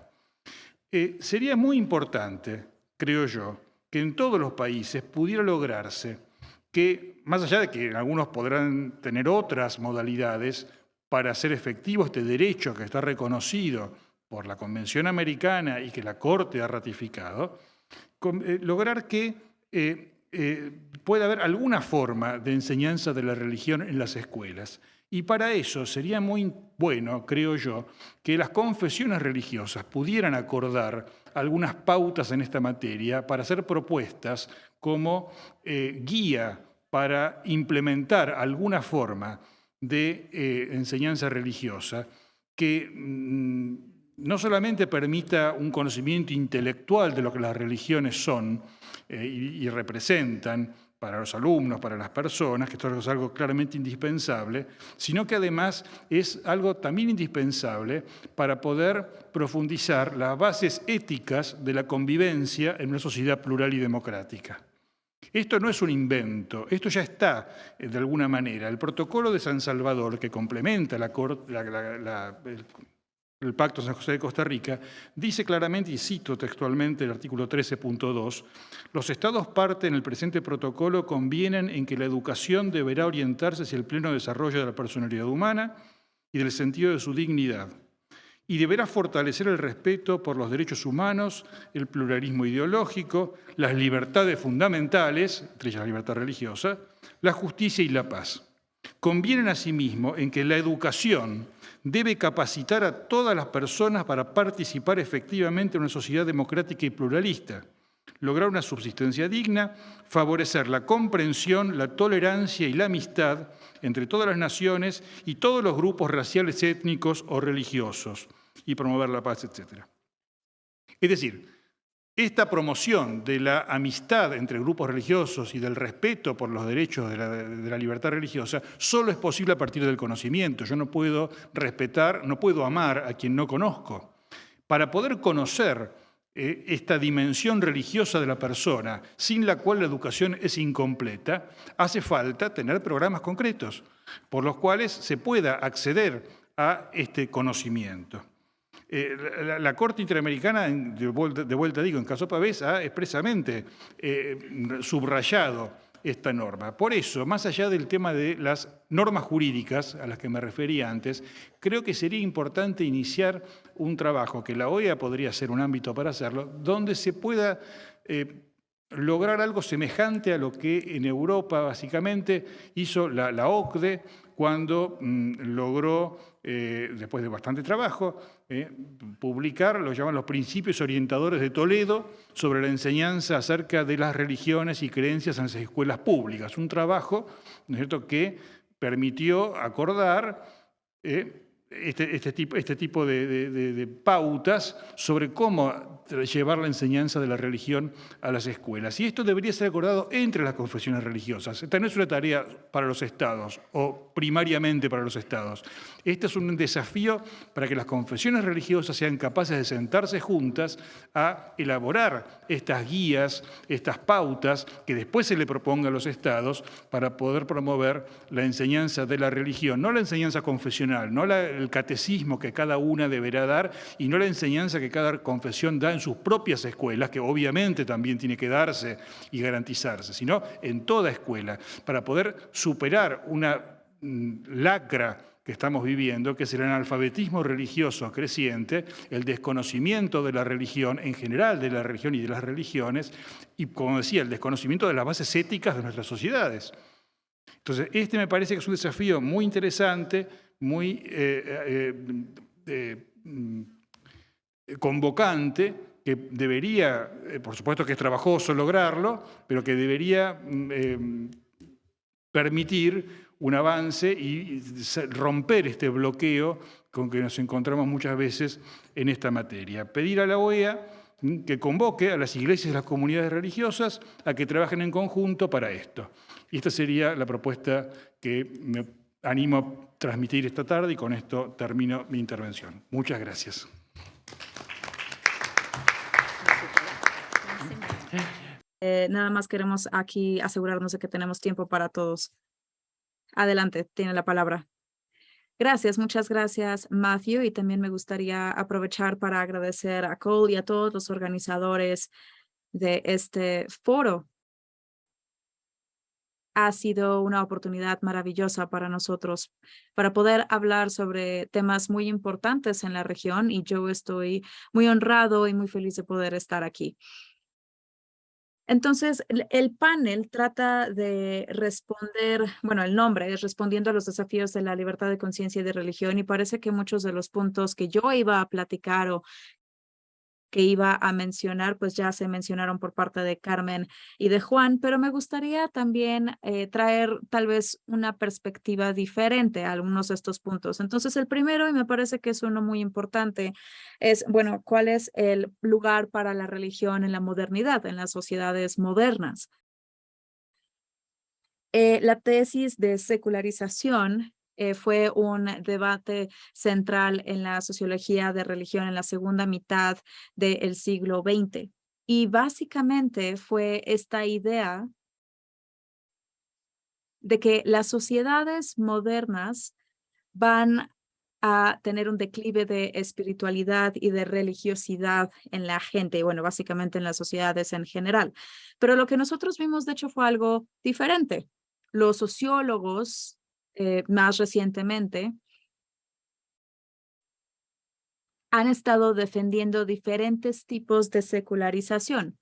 Sería muy importante, creo yo, que en todos los países pudiera lograrse que, más allá de que algunos podrán tener otras modalidades para hacer efectivo este derecho que está reconocido por la Convención Americana y que la Corte ha ratificado, lograr que pueda haber alguna forma de enseñanza de la religión en las escuelas. Y para eso sería muy bueno, creo yo, que las confesiones religiosas pudieran acordar algunas pautas en esta materia para hacer propuestas como guía para implementar alguna forma de enseñanza religiosa que no solamente permita un conocimiento intelectual de lo que las religiones son y representan para los alumnos, para las personas, que esto es algo claramente indispensable, sino que además es algo también indispensable para poder profundizar las bases éticas de la convivencia en una sociedad plural y democrática. Esto no es un invento, esto ya está de alguna manera. El protocolo de San Salvador, que complementa el Pacto de San José de Costa Rica, dice claramente, y cito textualmente el artículo 13.2, los Estados parte en el presente protocolo convienen en que la educación deberá orientarse hacia el pleno desarrollo de la personalidad humana y del sentido de su dignidad, y deberá fortalecer el respeto por los derechos humanos, el pluralismo ideológico, las libertades fundamentales, entre ellas la libertad religiosa, la justicia y la paz. Convienen asimismo en que la educación debe capacitar a todas las personas para participar efectivamente en una sociedad democrática y pluralista lograr una subsistencia digna, favorecer la comprensión, la tolerancia y la amistad entre todas las naciones y todos los grupos raciales, étnicos o religiosos, y promover la paz, etc. Es decir, esta promoción de la amistad entre grupos religiosos y del respeto por los derechos de la libertad religiosa solo es posible a partir del conocimiento. Yo no puedo respetar, no puedo amar a quien no conozco. Para poder conocer esta dimensión religiosa de la persona, sin la cual la educación es incompleta, hace falta tener programas concretos por los cuales se pueda acceder a este conocimiento. La Corte Interamericana, de vuelta digo, en caso Pavés, ha expresamente subrayado esta norma. Por eso, más allá del tema de las normas jurídicas a las que me refería antes, creo que sería importante iniciar un trabajo, que la OEA podría ser un ámbito para hacerlo, donde se pueda lograr algo semejante a lo que en Europa básicamente hizo la OCDE cuando logró, después de bastante trabajo, publicar, lo llaman los principios orientadores de Toledo sobre la enseñanza acerca de las religiones y creencias en las escuelas públicas. Un trabajo, ¿no es cierto?, que permitió acordar este tipo de pautas sobre cómo llevar la enseñanza de la religión a las escuelas. Y esto debería ser acordado entre las confesiones religiosas. Esta no es una tarea para los estados o primariamente para los estados. Este es un desafío para que las confesiones religiosas sean capaces de sentarse juntas a elaborar estas guías, estas pautas que después se le proponga a los estados para poder promover la enseñanza de la religión. No la enseñanza confesional, no el catecismo que cada una deberá dar y no la enseñanza que cada confesión da en sus propias escuelas, que obviamente también tiene que darse y garantizarse, sino en toda escuela, para poder superar una lacra que estamos viviendo, que es el analfabetismo religioso creciente, el desconocimiento de la religión, en general de la religión y de las religiones, y, como decía, el desconocimiento de las bases éticas de nuestras sociedades. Entonces, este me parece que es un desafío muy interesante, muy convocante, que debería, por supuesto que es trabajoso lograrlo, pero que debería permitir un avance y romper este bloqueo con que nos encontramos muchas veces en esta materia. Pedir a la OEA que convoque a las iglesias y las comunidades religiosas a que trabajen en conjunto para esto. Y esta sería la propuesta que me animo a transmitir esta tarde y con esto termino mi intervención. Muchas gracias. Nada más queremos aquí asegurarnos de que tenemos tiempo para todos. Adelante, tiene la palabra. Gracias, muchas gracias, Matthew. Y también me gustaría aprovechar para agradecer a Cole y a todos los organizadores de este foro. Ha sido una oportunidad maravillosa para nosotros para poder hablar sobre temas muy importantes en la región y yo estoy muy honrado y muy feliz de poder estar aquí. Entonces, el panel trata de responder, bueno, el nombre es Respondiendo a los desafíos de la libertad de conciencia y de religión, y parece que muchos de los puntos que yo iba a platicar o que iba a mencionar, pues ya se mencionaron por parte de Carmen y de Juan, pero me gustaría también traer tal vez una perspectiva diferente a algunos de estos puntos. Entonces, el primero, y me parece que es uno muy importante, es, bueno, ¿cuál es el lugar para la religión en la modernidad, en las sociedades modernas? La tesis de secularización fue un debate central en la sociología de religión en la segunda mitad del siglo XX. Y básicamente fue esta idea de que las sociedades modernas van a tener un declive de espiritualidad y de religiosidad en la gente, y bueno, básicamente en las sociedades en general. Pero lo que nosotros vimos, de hecho, fue algo diferente. Los sociólogos más recientemente han estado defendiendo diferentes tipos de secularización,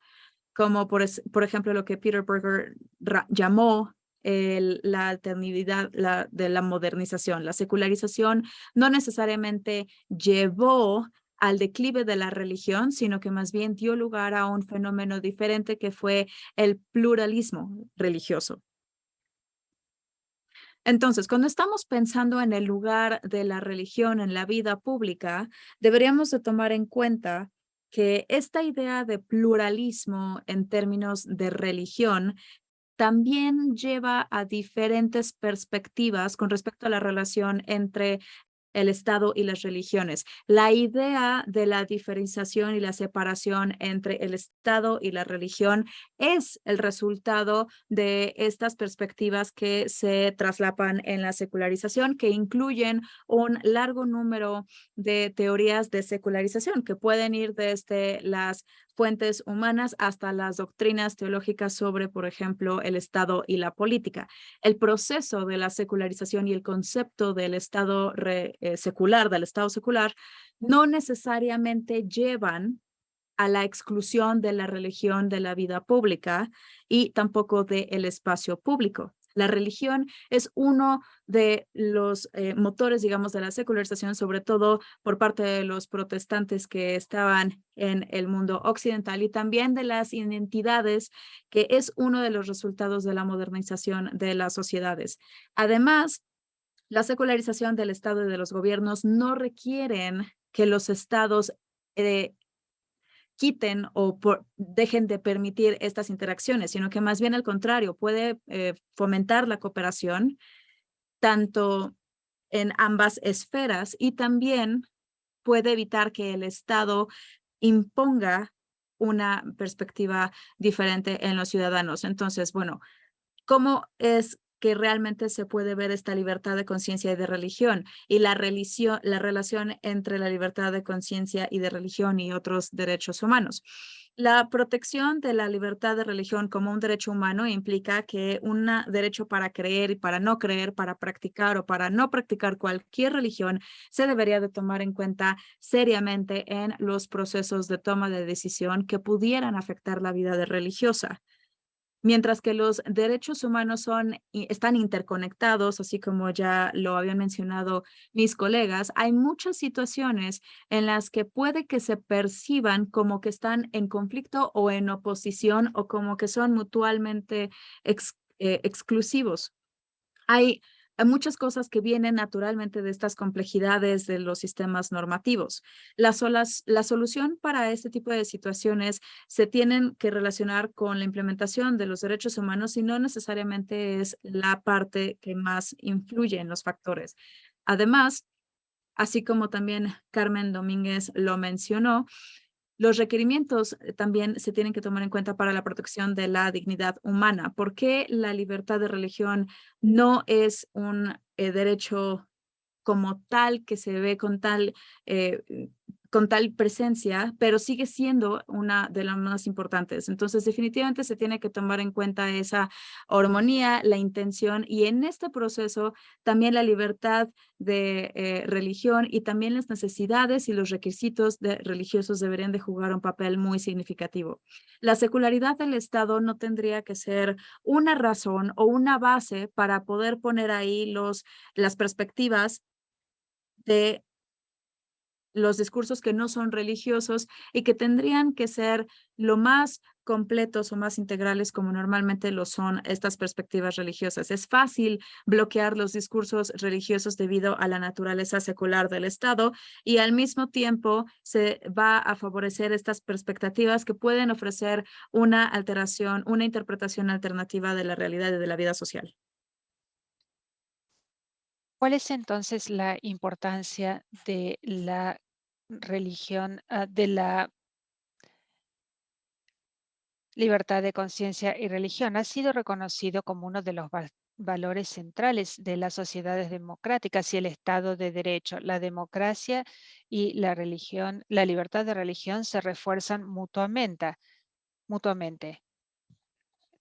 como por ejemplo lo que Peter Berger llamó la alternatividad de la modernización. La secularización no necesariamente llevó al declive de la religión, sino que más bien dio lugar a un fenómeno diferente que fue el pluralismo religioso. Entonces, cuando estamos pensando en el lugar de la religión en la vida pública, deberíamos de tomar en cuenta que esta idea de pluralismo en términos de religión también lleva a diferentes perspectivas con respecto a la relación entre el Estado y las religiones. La idea de la diferenciación y la separación entre el Estado y la religión es el resultado de estas perspectivas que se traslapan en la secularización, que incluyen un largo número de teorías de secularización que pueden ir desde las fuentes humanas hasta las doctrinas teológicas sobre, por ejemplo, el Estado y la política. El proceso de la secularización y el concepto del Estado secular, del Estado secular, no necesariamente llevan a la exclusión de la religión de la vida pública y tampoco del espacio público. La religión es uno de los motores, digamos, de la secularización, sobre todo por parte de los protestantes que estaban en el mundo occidental y también de las identidades, que es uno de los resultados de la modernización de las sociedades. Además, la secularización del Estado y de los gobiernos no requieren que los estados eh, quiten o dejen de permitir estas interacciones, sino que más bien al contrario, puede fomentar la cooperación tanto en ambas esferas y también puede evitar que el Estado imponga una perspectiva diferente en los ciudadanos. Entonces, bueno, ¿cómo es que realmente se puede ver esta libertad de conciencia y de religión y la relación entre la libertad de conciencia y de religión y otros derechos humanos? La protección de la libertad de religión como un derecho humano implica que un derecho para creer y para no creer, para practicar o para no practicar cualquier religión, se debería de tomar en cuenta seriamente en los procesos de toma de decisión que pudieran afectar la vida religiosa. Mientras que los derechos humanos están interconectados, así como ya lo habían mencionado mis colegas, hay muchas situaciones en las que puede que se perciban como que están en conflicto o en oposición o como que son mutuamente exclusivos. Hay muchas cosas que vienen naturalmente de estas complejidades de los sistemas normativos. La solución para este tipo de situaciones se tienen que relacionar con la implementación de los derechos humanos y no necesariamente es la parte que más influye en los factores. Además, así como también Carmen Domínguez lo mencionó, los requerimientos también se tienen que tomar en cuenta para la protección de la dignidad humana. ¿Por qué la libertad de religión no es un derecho como tal que se ve con tal presencia, pero sigue siendo una de las más importantes? Entonces, definitivamente se tiene que tomar en cuenta esa armonía, la intención y en este proceso también la libertad de religión y también las necesidades y los requisitos religiosos deberían de jugar un papel muy significativo. La secularidad del Estado no tendría que ser una razón o una base para poder poner ahí las perspectivas de los discursos que no son religiosos y que tendrían que ser lo más completos o más integrales como normalmente lo son estas perspectivas religiosas. Es fácil bloquear los discursos religiosos debido a la naturaleza secular del Estado y al mismo tiempo se va a favorecer estas perspectivas que pueden ofrecer una alteración, una interpretación alternativa de la realidad y de la vida social. ¿Cuál es entonces la importancia de la religión, de la libertad de conciencia y religión? Ha sido reconocido como uno de los valores centrales de las sociedades democráticas y el Estado de Derecho. La democracia y la religión, la libertad de religión se refuerzan mutuamente.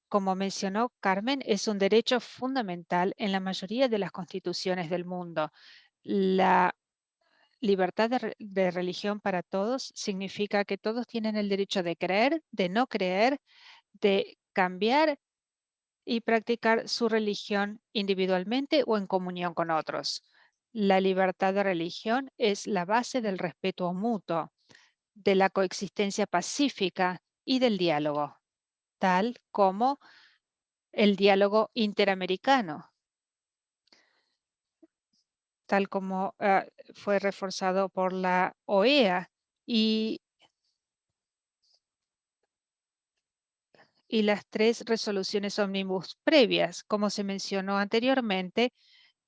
Como mencionó Carmen, es un derecho fundamental en la mayoría de las constituciones del mundo. La libertad de religión para todos significa que todos tienen el derecho de creer, de no creer, de cambiar y practicar su religión individualmente o en comunión con otros. La libertad de religión es la base del respeto mutuo, de la coexistencia pacífica y del diálogo, tal como el diálogo interamericano, tal como fue reforzado por la OEA y, y las 3 resoluciones ómnibus previas. Como se mencionó anteriormente,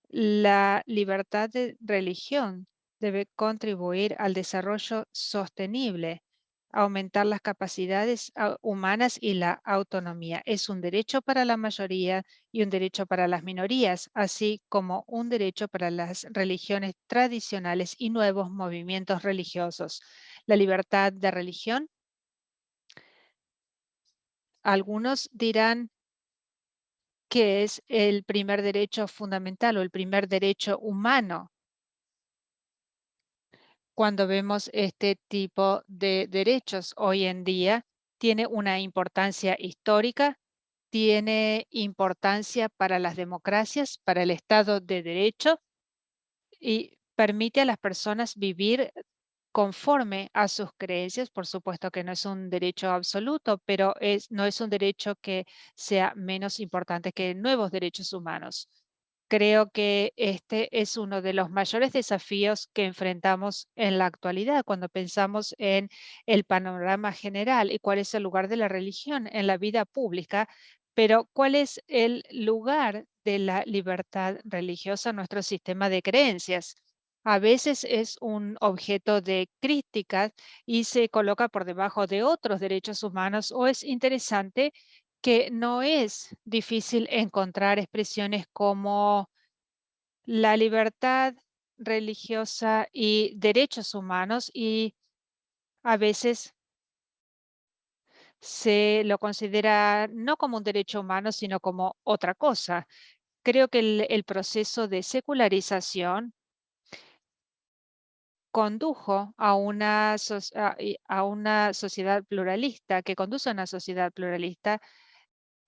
la libertad de religión debe contribuir al desarrollo sostenible, aumentar las capacidades humanas y la autonomía. Es un derecho para la mayoría y un derecho para las minorías, así como un derecho para las religiones tradicionales y nuevos movimientos religiosos. La libertad de religión, algunos dirán que es el primer derecho fundamental o el primer derecho humano. Cuando vemos este tipo de derechos hoy en día, tiene una importancia histórica, tiene importancia para las democracias, para el Estado de Derecho y permite a las personas vivir conforme a sus creencias. Por supuesto que no es un derecho absoluto, pero no es un derecho que sea menos importante que nuevos derechos humanos. Creo que este es uno de los mayores desafíos que enfrentamos en la actualidad cuando pensamos en el panorama general y cuál es el lugar de la religión en la vida pública, pero cuál es el lugar de la libertad religiosa en nuestro sistema de creencias. A veces es un objeto de críticas y se coloca por debajo de otros derechos humanos, o es interesante que no es difícil encontrar expresiones como la libertad religiosa y derechos humanos, y a veces se lo considera no como un derecho humano, sino como otra cosa. Creo que el proceso de secularización condujo a a una sociedad pluralista, que conduce a una sociedad pluralista,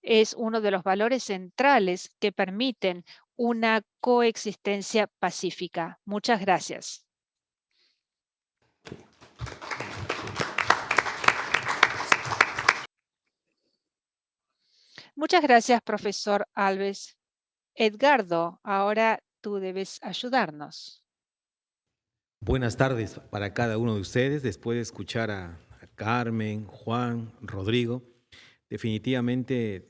es uno de los valores centrales que permiten una coexistencia pacífica. Muchas gracias. Muchas gracias, profesor Alves. Edgardo, ahora tú debes ayudarnos. Buenas tardes para cada uno de ustedes. Después de escuchar a Carmen, Juan, Rodrigo, definitivamente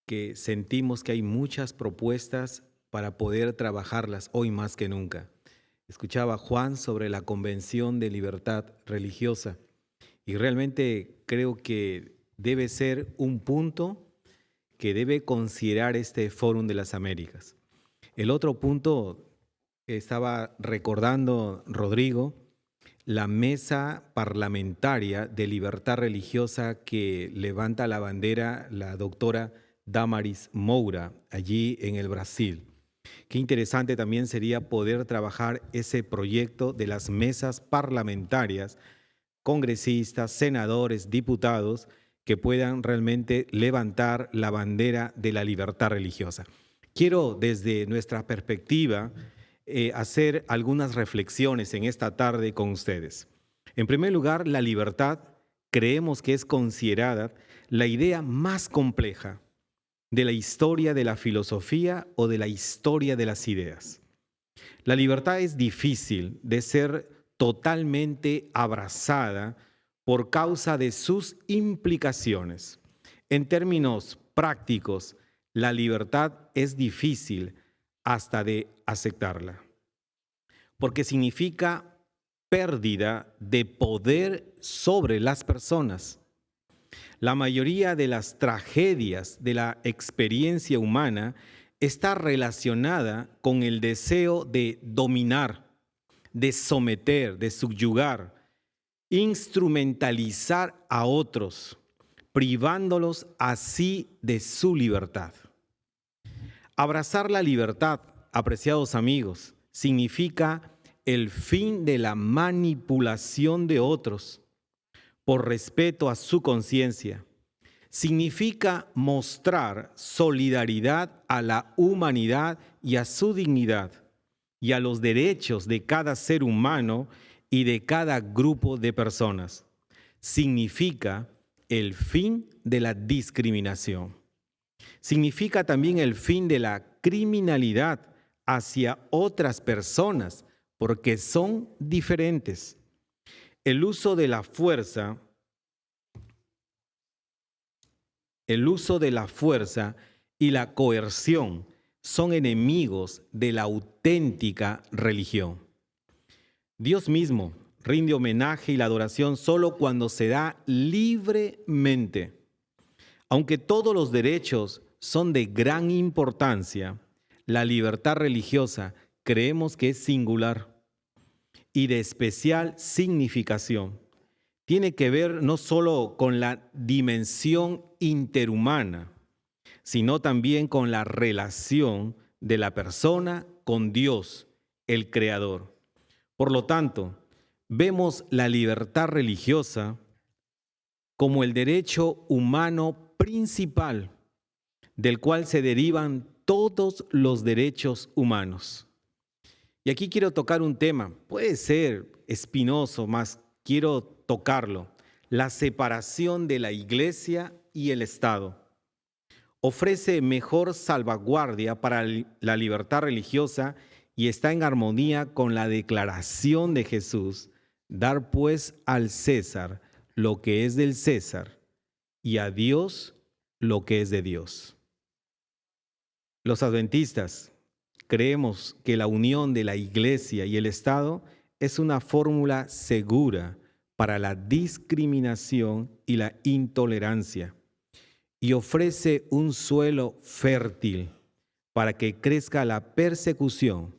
que sentimos que hay muchas propuestas para poder trabajarlas hoy más que nunca. Escuchaba a Juan sobre la Convención de Libertad Religiosa y realmente creo que debe ser un punto que debe considerar este Fórum de las Américas. El otro punto, estaba recordando, Rodrigo, la mesa parlamentaria de libertad religiosa que levanta la bandera la doctora Damaris Moura, allí en el Brasil. Qué interesante también sería poder trabajar ese proyecto de las mesas parlamentarias, congresistas, senadores, diputados, que puedan realmente levantar la bandera de la libertad religiosa. Quiero, desde nuestra perspectiva, hacer algunas reflexiones en esta tarde con ustedes. En primer lugar, la libertad creemos que es considerada la idea más compleja de la historia de la filosofía o de la historia de las ideas. La libertad es difícil de ser totalmente abrazada por causa de sus implicaciones. En términos prácticos, la libertad es difícil hasta de aceptarla, porque significa pérdida de poder sobre las personas. La mayoría de las tragedias de la experiencia humana está relacionada con el deseo de dominar, de someter, de subyugar, instrumentalizar a otros, privándolos así de su libertad. Abrazar la libertad, apreciados amigos, significa el fin de la manipulación de otros por respeto a su conciencia. Significa mostrar solidaridad a la humanidad y a su dignidad, y a los derechos de cada ser humano y de cada grupo de personas. Significa el fin de la discriminación. Significa también el fin de la criminalidad hacia otras personas porque son diferentes. El uso de la fuerza y la coerción son enemigos de la auténtica religión. Dios mismo rinde homenaje y la adoración solo cuando se da libremente. Aunque todos los derechos son de gran importancia, la libertad religiosa creemos que es singular y de especial significación. Tiene que ver no solo con la dimensión interhumana, sino también con la relación de la persona con Dios, el Creador. Por lo tanto, vemos la libertad religiosa como el derecho humano principal, del cual se derivan todos los derechos humanos. Y aquí quiero tocar un tema, puede ser espinoso, mas quiero tocarlo: la separación de la Iglesia y el Estado. Ofrece mejor salvaguardia para la libertad religiosa y está en armonía con la declaración de Jesús: dar pues al César lo que es del César y a Dios lo que es de Dios. Los adventistas creemos que la unión de la Iglesia y el Estado es una fórmula segura para la discriminación y la intolerancia y ofrece un suelo fértil para que crezca la persecución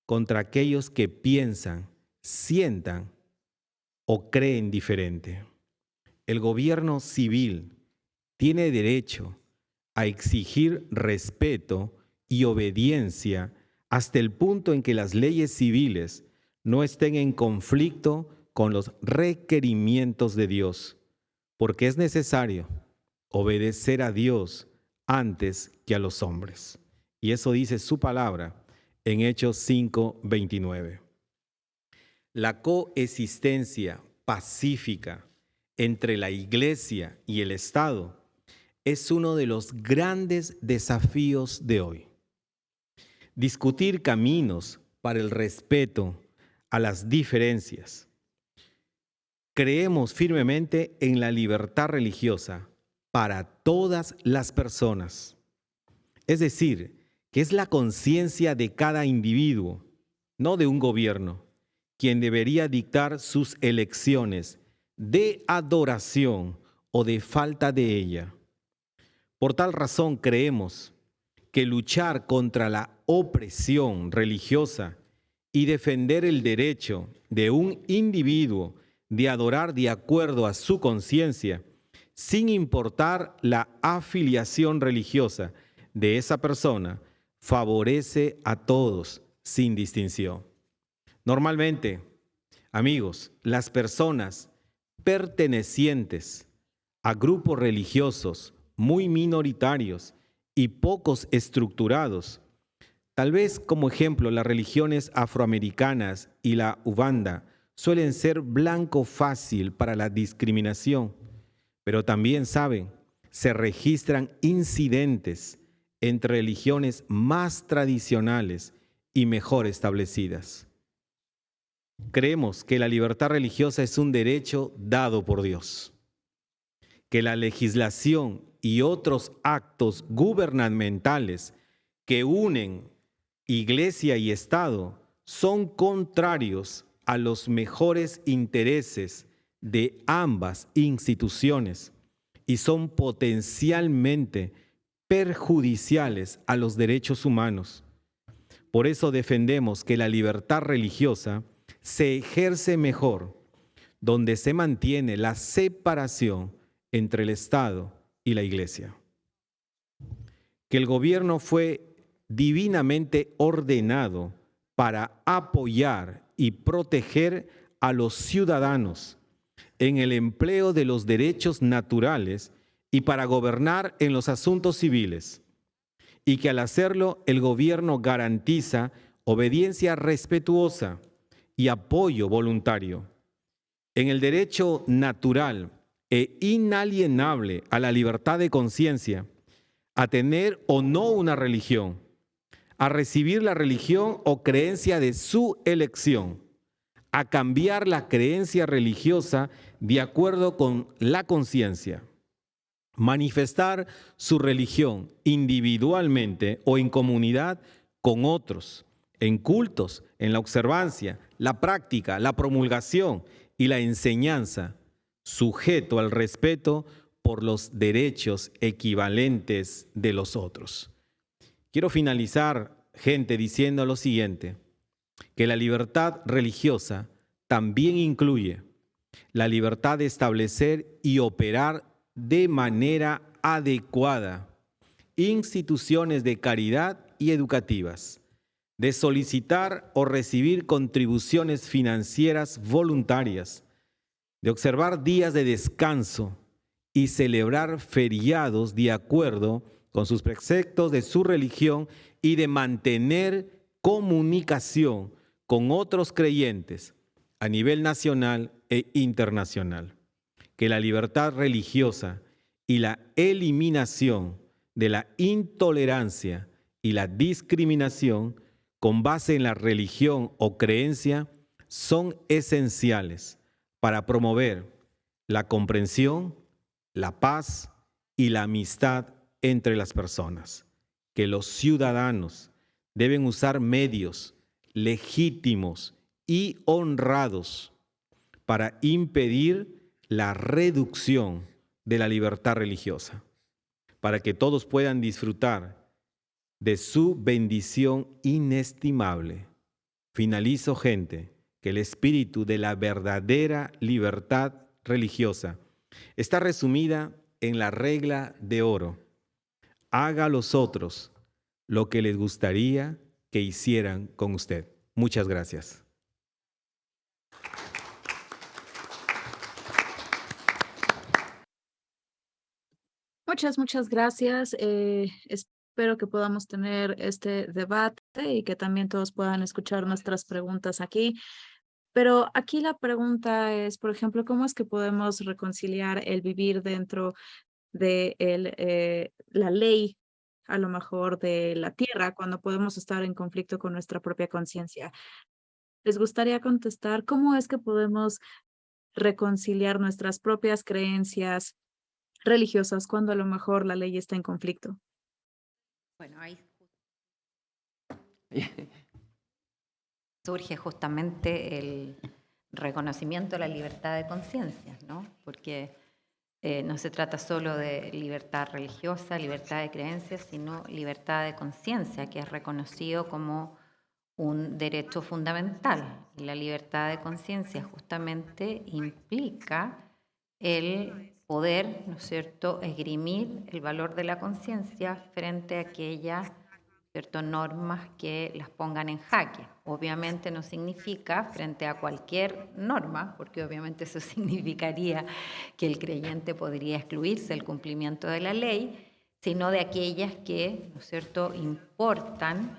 contra aquellos que piensan, sientan o creen diferente. El gobierno civil tiene derecho a exigir respeto y obediencia hasta el punto en que las leyes civiles no estén en conflicto con los requerimientos de Dios, porque es necesario obedecer a Dios antes que a los hombres. Y eso dice su palabra en Hechos 5:29. La coexistencia pacífica entre la Iglesia y el Estado es uno de los grandes desafíos de hoy. Discutir caminos para el respeto a las diferencias. Creemos firmemente en la libertad religiosa para todas las personas. Es decir, que es la conciencia de cada individuo, no de un gobierno, quien debería dictar sus elecciones de adoración o de falta de ella. Por tal razón creemos que luchar contra la opresión religiosa y defender el derecho de un individuo de adorar de acuerdo a su conciencia, sin importar la afiliación religiosa de esa persona, favorece a todos sin distinción. Normalmente, amigos, las personas pertenecientes a grupos religiosos muy minoritarios y pocos estructurados, tal vez como ejemplo las religiones afroamericanas y la Ubanda, suelen ser blanco fácil para la discriminación, pero también saben, se registran incidentes entre religiones más tradicionales y mejor establecidas. Creemos que la libertad religiosa es un derecho dado por Dios, que la legislación y otros actos gubernamentales que unen Iglesia y Estado son contrarios a los mejores intereses de ambas instituciones y son potencialmente perjudiciales a los derechos humanos. Por eso defendemos que la libertad religiosa se ejerce mejor donde se mantiene la separación entre el Estado y la Iglesia. Que el gobierno fue divinamente ordenado para apoyar y proteger a los ciudadanos en el empleo de los derechos naturales y para gobernar en los asuntos civiles, y que al hacerlo el gobierno garantiza obediencia respetuosa y apoyo voluntario. En el derecho natural e inalienable a la libertad de conciencia, a tener o no una religión, a recibir la religión o creencia de su elección, a cambiar la creencia religiosa de acuerdo con la conciencia, manifestar su religión individualmente o en comunidad con otros, en cultos, en la observancia, la práctica, la promulgación y la enseñanza, sujeto al respeto por los derechos equivalentes de los otros. Quiero finalizar, gente, diciendo lo siguiente, que la libertad religiosa también incluye la libertad de establecer y operar de manera adecuada instituciones de caridad y educativas, de solicitar o recibir contribuciones financieras voluntarias, de observar días de descanso y celebrar feriados de acuerdo con sus preceptos de su religión y de mantener comunicación con otros creyentes a nivel nacional e internacional. Que la libertad religiosa y la eliminación de la intolerancia y la discriminación con base en la religión o creencia son esenciales para promover la comprensión, la paz y la amistad entre las personas. Que los ciudadanos deben usar medios legítimos y honrados para impedir la reducción de la libertad religiosa, para que todos puedan disfrutar de su bendición inestimable. Finalizo, gente, que el espíritu de la verdadera libertad religiosa está resumida en la regla de oro. Haga a los otros lo que les gustaría que hicieran con usted. Muchas gracias. Muchas gracias. Espero que podamos tener este debate y que también todos puedan escuchar nuestras preguntas aquí. Pero aquí la pregunta es, por ejemplo, ¿cómo es que podemos reconciliar el vivir dentro de la ley, a lo mejor de la tierra, cuando podemos estar en conflicto con nuestra propia conciencia? ¿Les gustaría contestar cómo es que podemos reconciliar nuestras propias creencias religiosas cuando a lo mejor la ley está en conflicto? Bueno, ahí surge justamente el reconocimiento de la libertad de conciencia, ¿no? Porque no se trata solo de libertad religiosa, libertad de creencias, sino libertad de conciencia, que es reconocido como un derecho fundamental. Y la libertad de conciencia justamente implica el poder, ¿no es cierto?, esgrimir el valor de la conciencia frente a aquellas, ¿cierto?, normas que las pongan en jaque. Obviamente no significa frente a cualquier norma, porque obviamente eso significaría que el creyente podría excluirse del cumplimiento de la ley, sino de aquellas que, ¿no es cierto?, importan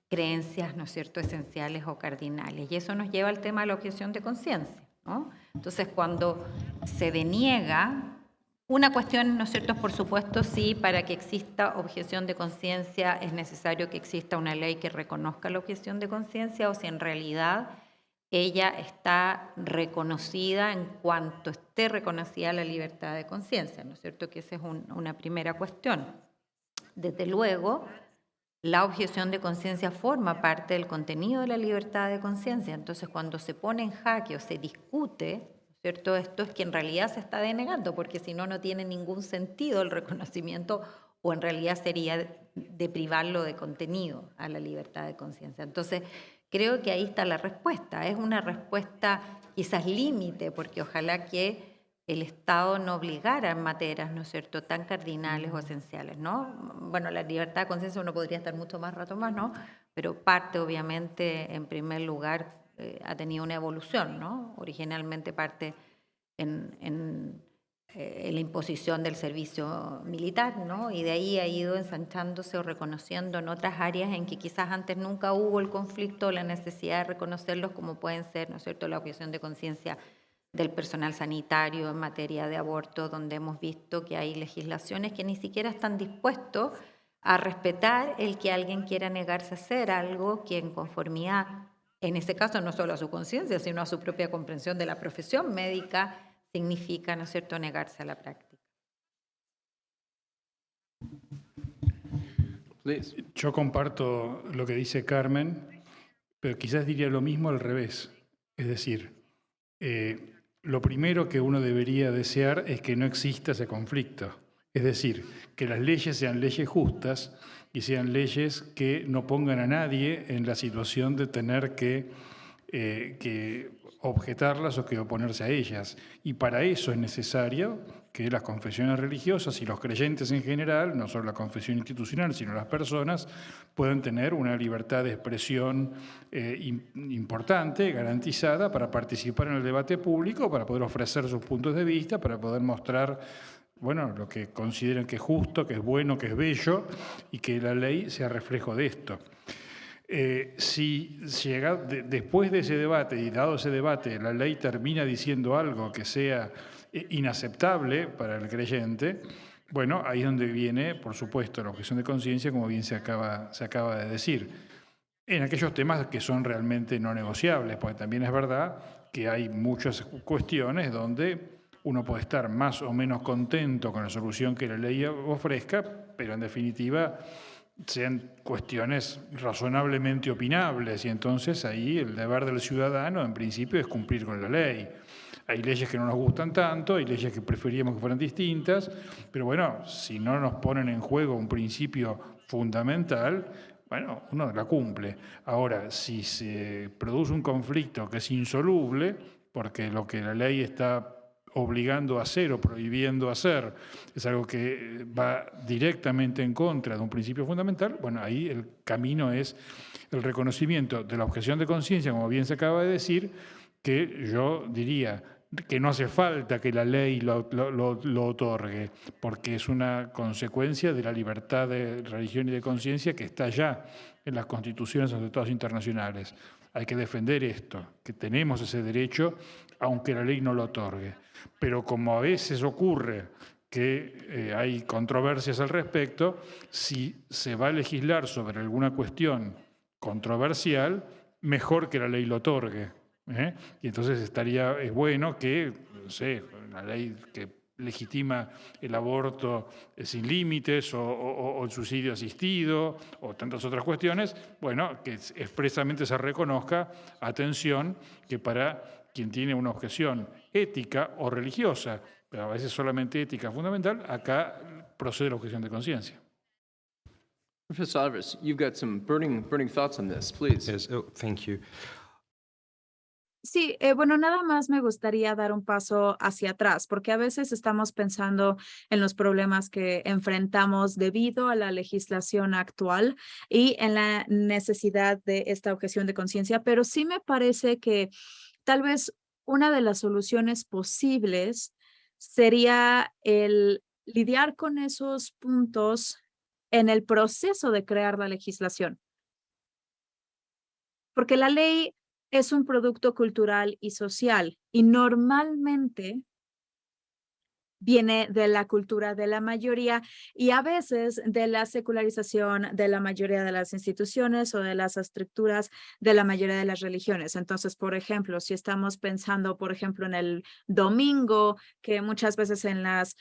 creencias, ¿no es cierto?, esenciales o cardinales. Y eso nos lleva al tema de la objeción de conciencia, ¿no? Entonces, cuando se deniega una cuestión, ¿no es cierto?, por supuesto, sí, para que exista objeción de conciencia es necesario que exista una ley que reconozca la objeción de conciencia, o si en realidad ella está reconocida en cuanto esté reconocida la libertad de conciencia, ¿no es cierto?, que esa es una primera cuestión. Desde luego, la objeción de conciencia forma parte del contenido de la libertad de conciencia. Entonces, cuando se pone en jaque o se discute, ¿cierto?, esto es que en realidad se está denegando, porque si no, no tiene ningún sentido el reconocimiento, o en realidad sería de privarlo de contenido a la libertad de conciencia. Entonces, creo que ahí está la respuesta. Es una respuesta quizás límite, porque ojalá que el Estado no obligara en materias, ¿no es cierto?, tan cardinales o esenciales, ¿no? Bueno, la libertad de conciencia uno podría estar mucho más rato más, ¿no? Pero parte, obviamente, en primer lugar, ha tenido una evolución, ¿no? Originalmente parte en la imposición del servicio militar, ¿no? Y de ahí ha ido ensanchándose o reconociendo en otras áreas en que quizás antes nunca hubo el conflicto o la necesidad de reconocerlos, como pueden ser, ¿no es cierto?, la objeción de conciencia del personal sanitario en materia de aborto, donde hemos visto que hay legislaciones que ni siquiera están dispuestos a respetar el que alguien quiera negarse a hacer algo que en conformidad, en este caso no solo a su conciencia, sino a su propia comprensión de la profesión médica, significa, ¿no es cierto?, negarse a la práctica. Please. Yo comparto lo que dice Carmen, pero quizás diría lo mismo al revés. Es decir, lo primero que uno debería desear es que no exista ese conflicto. Es decir, que las leyes sean leyes justas y sean leyes que no pongan a nadie en la situación de tener que objetarlas o que oponerse a ellas. Y para eso es necesario que las confesiones religiosas y los creyentes en general, no solo la confesión institucional, sino las personas, puedan tener una libertad de expresión importante, garantizada, para participar en el debate público, para poder ofrecer sus puntos de vista, para poder mostrar, bueno, lo que consideren que es justo, que es bueno, que es bello, y que la ley sea reflejo de esto. Si llega, después de ese debate y dado ese debate, la ley termina diciendo algo que sea inaceptable para el creyente, bueno, ahí es donde viene, por supuesto, la objeción de conciencia, como bien se acaba de decir, en aquellos temas que son realmente no negociables, porque también es verdad que hay muchas cuestiones donde uno puede estar más o menos contento con la solución que la ley ofrezca, pero en definitiva sean cuestiones razonablemente opinables, y entonces ahí el deber del ciudadano en principio es cumplir con la ley. Hay leyes que no nos gustan tanto, hay leyes que preferíamos que fueran distintas, pero bueno, si no nos ponen en juego un principio fundamental, bueno, uno la cumple. Ahora, si se produce un conflicto que es insoluble, porque lo que la ley está obligando a hacer o prohibiendo hacer es algo que va directamente en contra de un principio fundamental, bueno, ahí el camino es el reconocimiento de la objeción de conciencia, como bien se acaba de decir, que yo diría que no hace falta que la ley lo otorgue, porque es una consecuencia de la libertad de religión y de conciencia que está ya en las constituciones de los tratados internacionales. Hay que defender esto, que tenemos ese derecho, aunque la ley no lo otorgue. Pero como a veces ocurre que hay controversias al respecto, si se va a legislar sobre alguna cuestión controversial, mejor que la ley lo otorgue. Y entonces es bueno que, no sé, una ley que legitima el aborto sin límites o el suicidio asistido o tantas otras cuestiones, bueno, que expresamente se reconozca, atención, que para quien tiene una objeción ética o religiosa, pero a veces solamente ética fundamental, acá procede la objeción de conciencia. Professor Alvarez, you've got some burning thoughts on this, please. Yes, thank you. Sí, bueno, nada más me gustaría dar un paso hacia atrás, porque a veces estamos pensando en los problemas que enfrentamos debido a la legislación actual y en la necesidad de esta objeción de conciencia, pero sí me parece que tal vez una de las soluciones posibles sería el lidiar con esos puntos en el proceso de crear la legislación. Porque la ley es un producto cultural y social y normalmente viene de la cultura de la mayoría y a veces de la secularización de la mayoría de las instituciones o de las estructuras de la mayoría de las religiones. Entonces, por ejemplo, si estamos pensando, por ejemplo, en el domingo, que muchas veces en las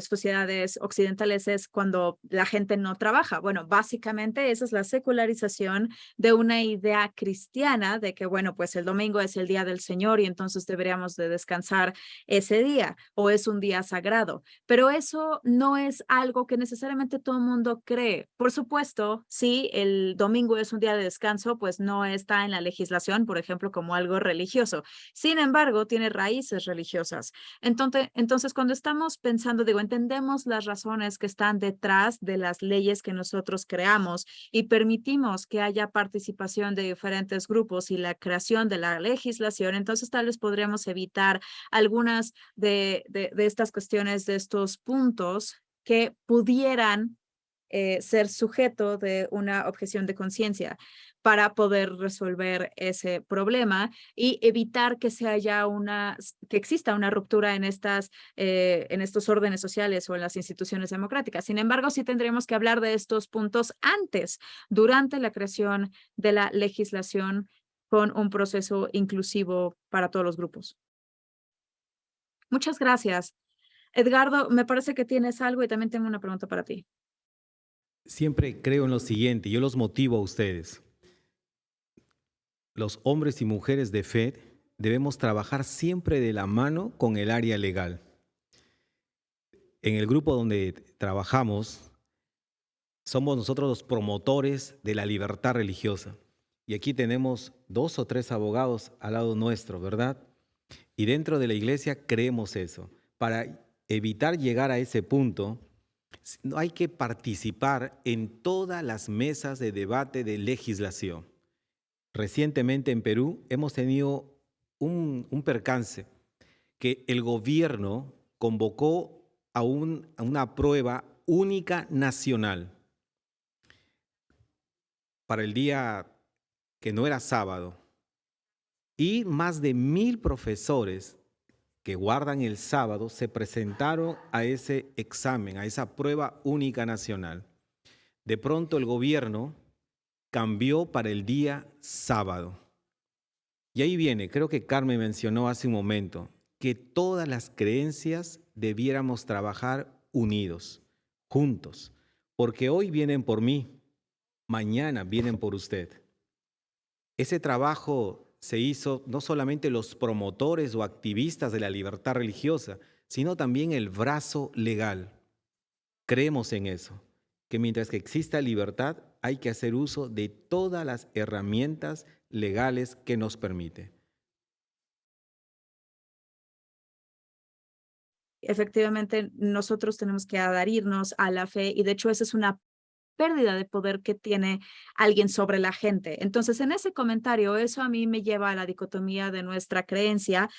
sociedades occidentales es cuando la gente no trabaja. Bueno, básicamente esa es la secularización de una idea cristiana de que, bueno, pues el domingo es el día del Señor y entonces deberíamos de descansar ese día o es un día sagrado, pero eso no es algo que necesariamente todo el mundo cree. Por supuesto, si el domingo es un día de descanso, pues no está en la legislación, por ejemplo, como algo religioso. Sin embargo, tiene raíces religiosas. Entonces, cuando estamos pensando, entendemos las razones que están detrás de las leyes que nosotros creamos y permitimos que haya participación de diferentes grupos y la creación de la legislación, entonces tal vez podríamos evitar algunas de estas estas cuestiones, de estos puntos que pudieran ser sujeto de una objeción de conciencia para poder resolver ese problema y evitar que que exista una ruptura en estos órdenes sociales o en las instituciones democráticas. Sin embargo, sí tendremos que hablar de estos puntos antes, durante la creación de la legislación, con un proceso inclusivo para todos los grupos. Muchas gracias. Edgardo, me parece que tienes algo y también tengo una pregunta para ti. Siempre creo en lo siguiente, yo los motivo a ustedes. Los hombres y mujeres de fe debemos trabajar siempre de la mano con el área legal. En el grupo donde trabajamos, somos nosotros los promotores de la libertad religiosa. Y aquí tenemos 2 o 3 abogados al lado nuestro, ¿verdad? Y dentro de la iglesia creemos eso. Para evitar llegar a ese punto, no hay que participar en todas las mesas de debate de legislación. Recientemente en Perú hemos tenido un percance que el gobierno convocó a una prueba única nacional para el día que no era sábado. Y más de 1000 profesores que guardan el sábado se presentaron a ese examen, a esa prueba única nacional. De pronto el gobierno cambió para el día sábado. Y ahí viene, creo que Carmen mencionó hace un momento, que todas las creencias debiéramos trabajar unidos, juntos, porque hoy vienen por mí, mañana vienen por usted. Ese trabajo se hizo no solamente los promotores o activistas de la libertad religiosa, sino también el brazo legal. Creemos en eso, que mientras que exista libertad, hay que hacer uso de todas las herramientas legales que nos permite. Efectivamente, nosotros tenemos que adherirnos a la fe y de hecho esa es una pérdida de poder que tiene alguien sobre la gente. Entonces, en ese comentario, eso a mí me lleva a la dicotomía de nuestra creencia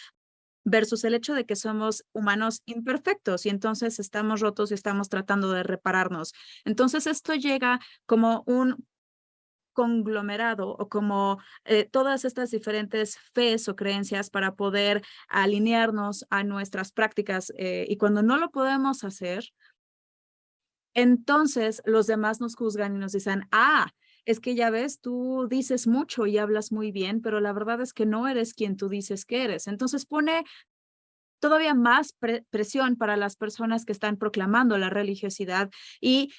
versus el hecho de que somos humanos imperfectos y entonces estamos rotos y estamos tratando de repararnos. Entonces, esto llega como un conglomerado o como todas estas diferentes fees o creencias para poder alinearnos a nuestras prácticas y cuando no lo podemos hacer, entonces los demás nos juzgan y nos dicen, es que ya ves, tú dices mucho y hablas muy bien, pero la verdad es que no eres quien tú dices que eres. Entonces pone todavía más presión para las personas que están proclamando la religiosidad y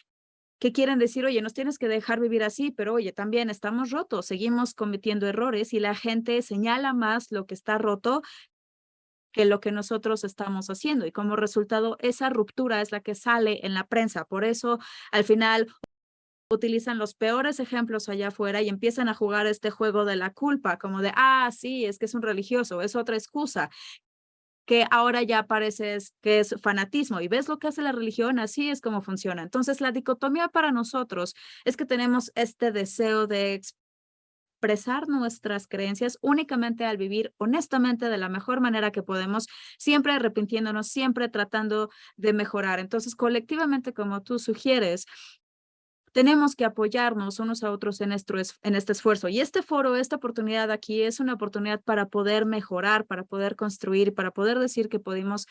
que quieren decir, oye, nos tienes que dejar vivir así, pero oye, también estamos rotos, seguimos cometiendo errores y la gente señala más lo que está roto que lo que nosotros estamos haciendo. Y como resultado, esa ruptura es la que sale en la prensa. Por eso, al final, utilizan los peores ejemplos allá afuera y empiezan a jugar este juego de la culpa, como de, sí, es que es un religioso, es otra excusa, que ahora ya parece que es fanatismo. Y ves lo que hace la religión, así es como funciona. Entonces, la dicotomía para nosotros es que tenemos este deseo de expresar nuestras creencias únicamente al vivir honestamente de la mejor manera que podemos, siempre arrepintiéndonos, siempre tratando de mejorar. Entonces, colectivamente, como tú sugieres, tenemos que apoyarnos unos a otros en este esfuerzo. Y este foro, esta oportunidad aquí es una oportunidad para poder mejorar, para poder construir, para poder decir que podemos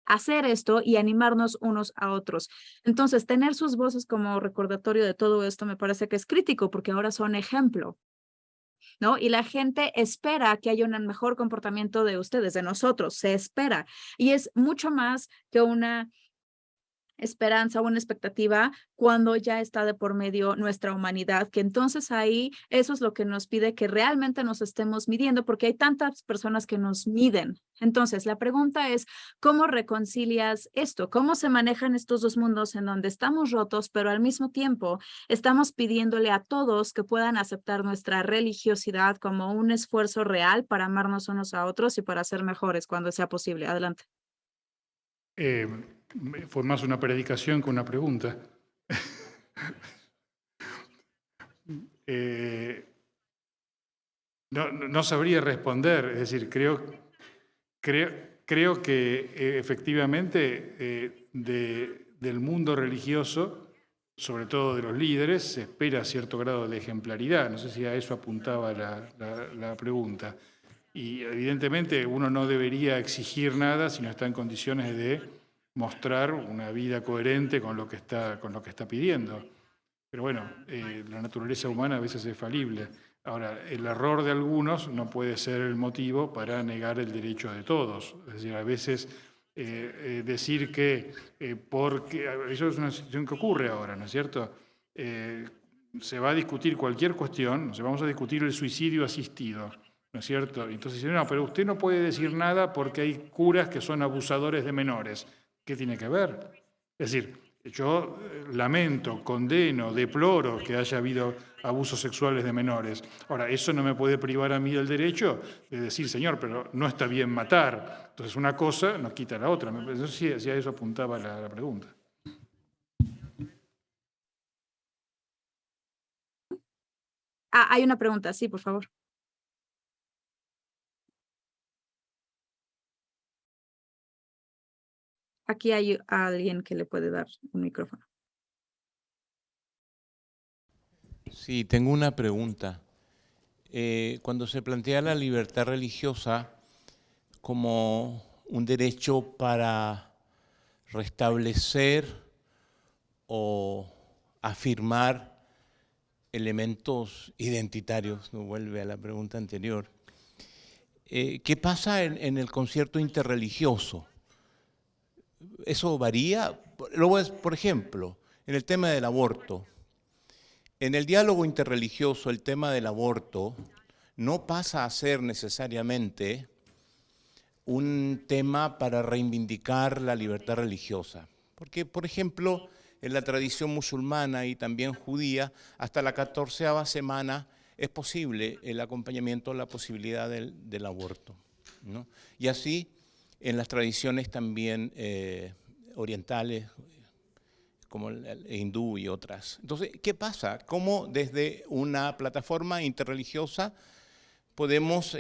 hacer esto y animarnos unos a otros. Entonces, tener sus voces como recordatorio de todo esto me parece que es crítico porque ahora son ejemplo, ¿no? Y la gente espera que haya un mejor comportamiento de ustedes, de nosotros, se espera. Y es mucho más que una esperanza o una expectativa cuando ya está de por medio nuestra humanidad, que entonces ahí eso es lo que nos pide que realmente nos estemos midiendo porque hay tantas personas que nos miden. Entonces, la pregunta es, ¿cómo reconcilias esto? ¿Cómo se manejan estos dos mundos en donde estamos rotos, pero al mismo tiempo estamos pidiéndole a todos que puedan aceptar nuestra religiosidad como un esfuerzo real para amarnos unos a otros y para ser mejores cuando sea posible? Adelante. Fue más una predicación que una pregunta. No sabría responder, es decir, creo creo que efectivamente del mundo religioso, sobre todo de los líderes, se espera cierto grado de ejemplaridad. No sé si a eso apuntaba la pregunta. Y evidentemente uno no debería exigir nada si no está en condiciones de mostrar una vida coherente con lo que está pidiendo. Pero bueno, la naturaleza humana a veces es falible. Ahora, el error de algunos no puede ser el motivo para negar el derecho de todos. Es decir, a veces decir que porque eso es una situación que ocurre ahora, ¿no es cierto? Se va a discutir cualquier cuestión, vamos a discutir el suicidio asistido, ¿no es cierto? Entonces dicen, no, pero usted no puede decir nada porque hay curas que son abusadores de menores. ¿Qué tiene que ver? Es decir, yo lamento, condeno, deploro que haya habido abusos sexuales de menores. Ahora, eso no me puede privar a mí del derecho de decir, señor, pero no está bien matar. Entonces, una cosa no quita la otra. No sé si a eso apuntaba la pregunta. Hay una pregunta, sí, por favor. Aquí hay alguien que le puede dar un micrófono. Sí, tengo una pregunta. Cuando se plantea la libertad religiosa como un derecho para restablecer o afirmar elementos identitarios, no vuelve a la pregunta anterior, ¿qué pasa en el concierto interreligioso? ¿Eso varía? Por ejemplo, en el tema del aborto. En el diálogo interreligioso, el tema del aborto no pasa a ser necesariamente un tema para reivindicar la libertad religiosa. Porque, por ejemplo, en la tradición musulmana y también judía, hasta la 14ª semana es posible el acompañamiento a la posibilidad del aborto, ¿no? Y así en las tradiciones también orientales, como el hindú y otras. Entonces, ¿qué pasa? ¿Cómo desde una plataforma interreligiosa podemos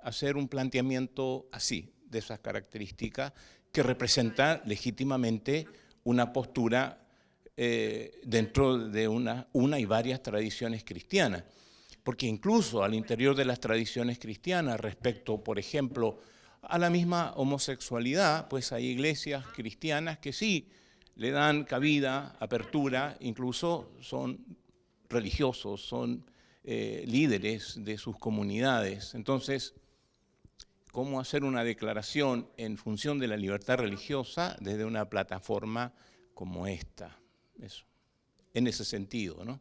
hacer un planteamiento así, de esas características, que representa legítimamente una postura dentro de una y varias tradiciones cristianas? Porque incluso al interior de las tradiciones cristianas, respecto, por ejemplo, a la misma homosexualidad, pues hay iglesias cristianas que sí le dan cabida, apertura, incluso son religiosos, son líderes de sus comunidades. Entonces, ¿cómo hacer una declaración en función de la libertad religiosa desde una plataforma como esta? Eso, en ese sentido, ¿no?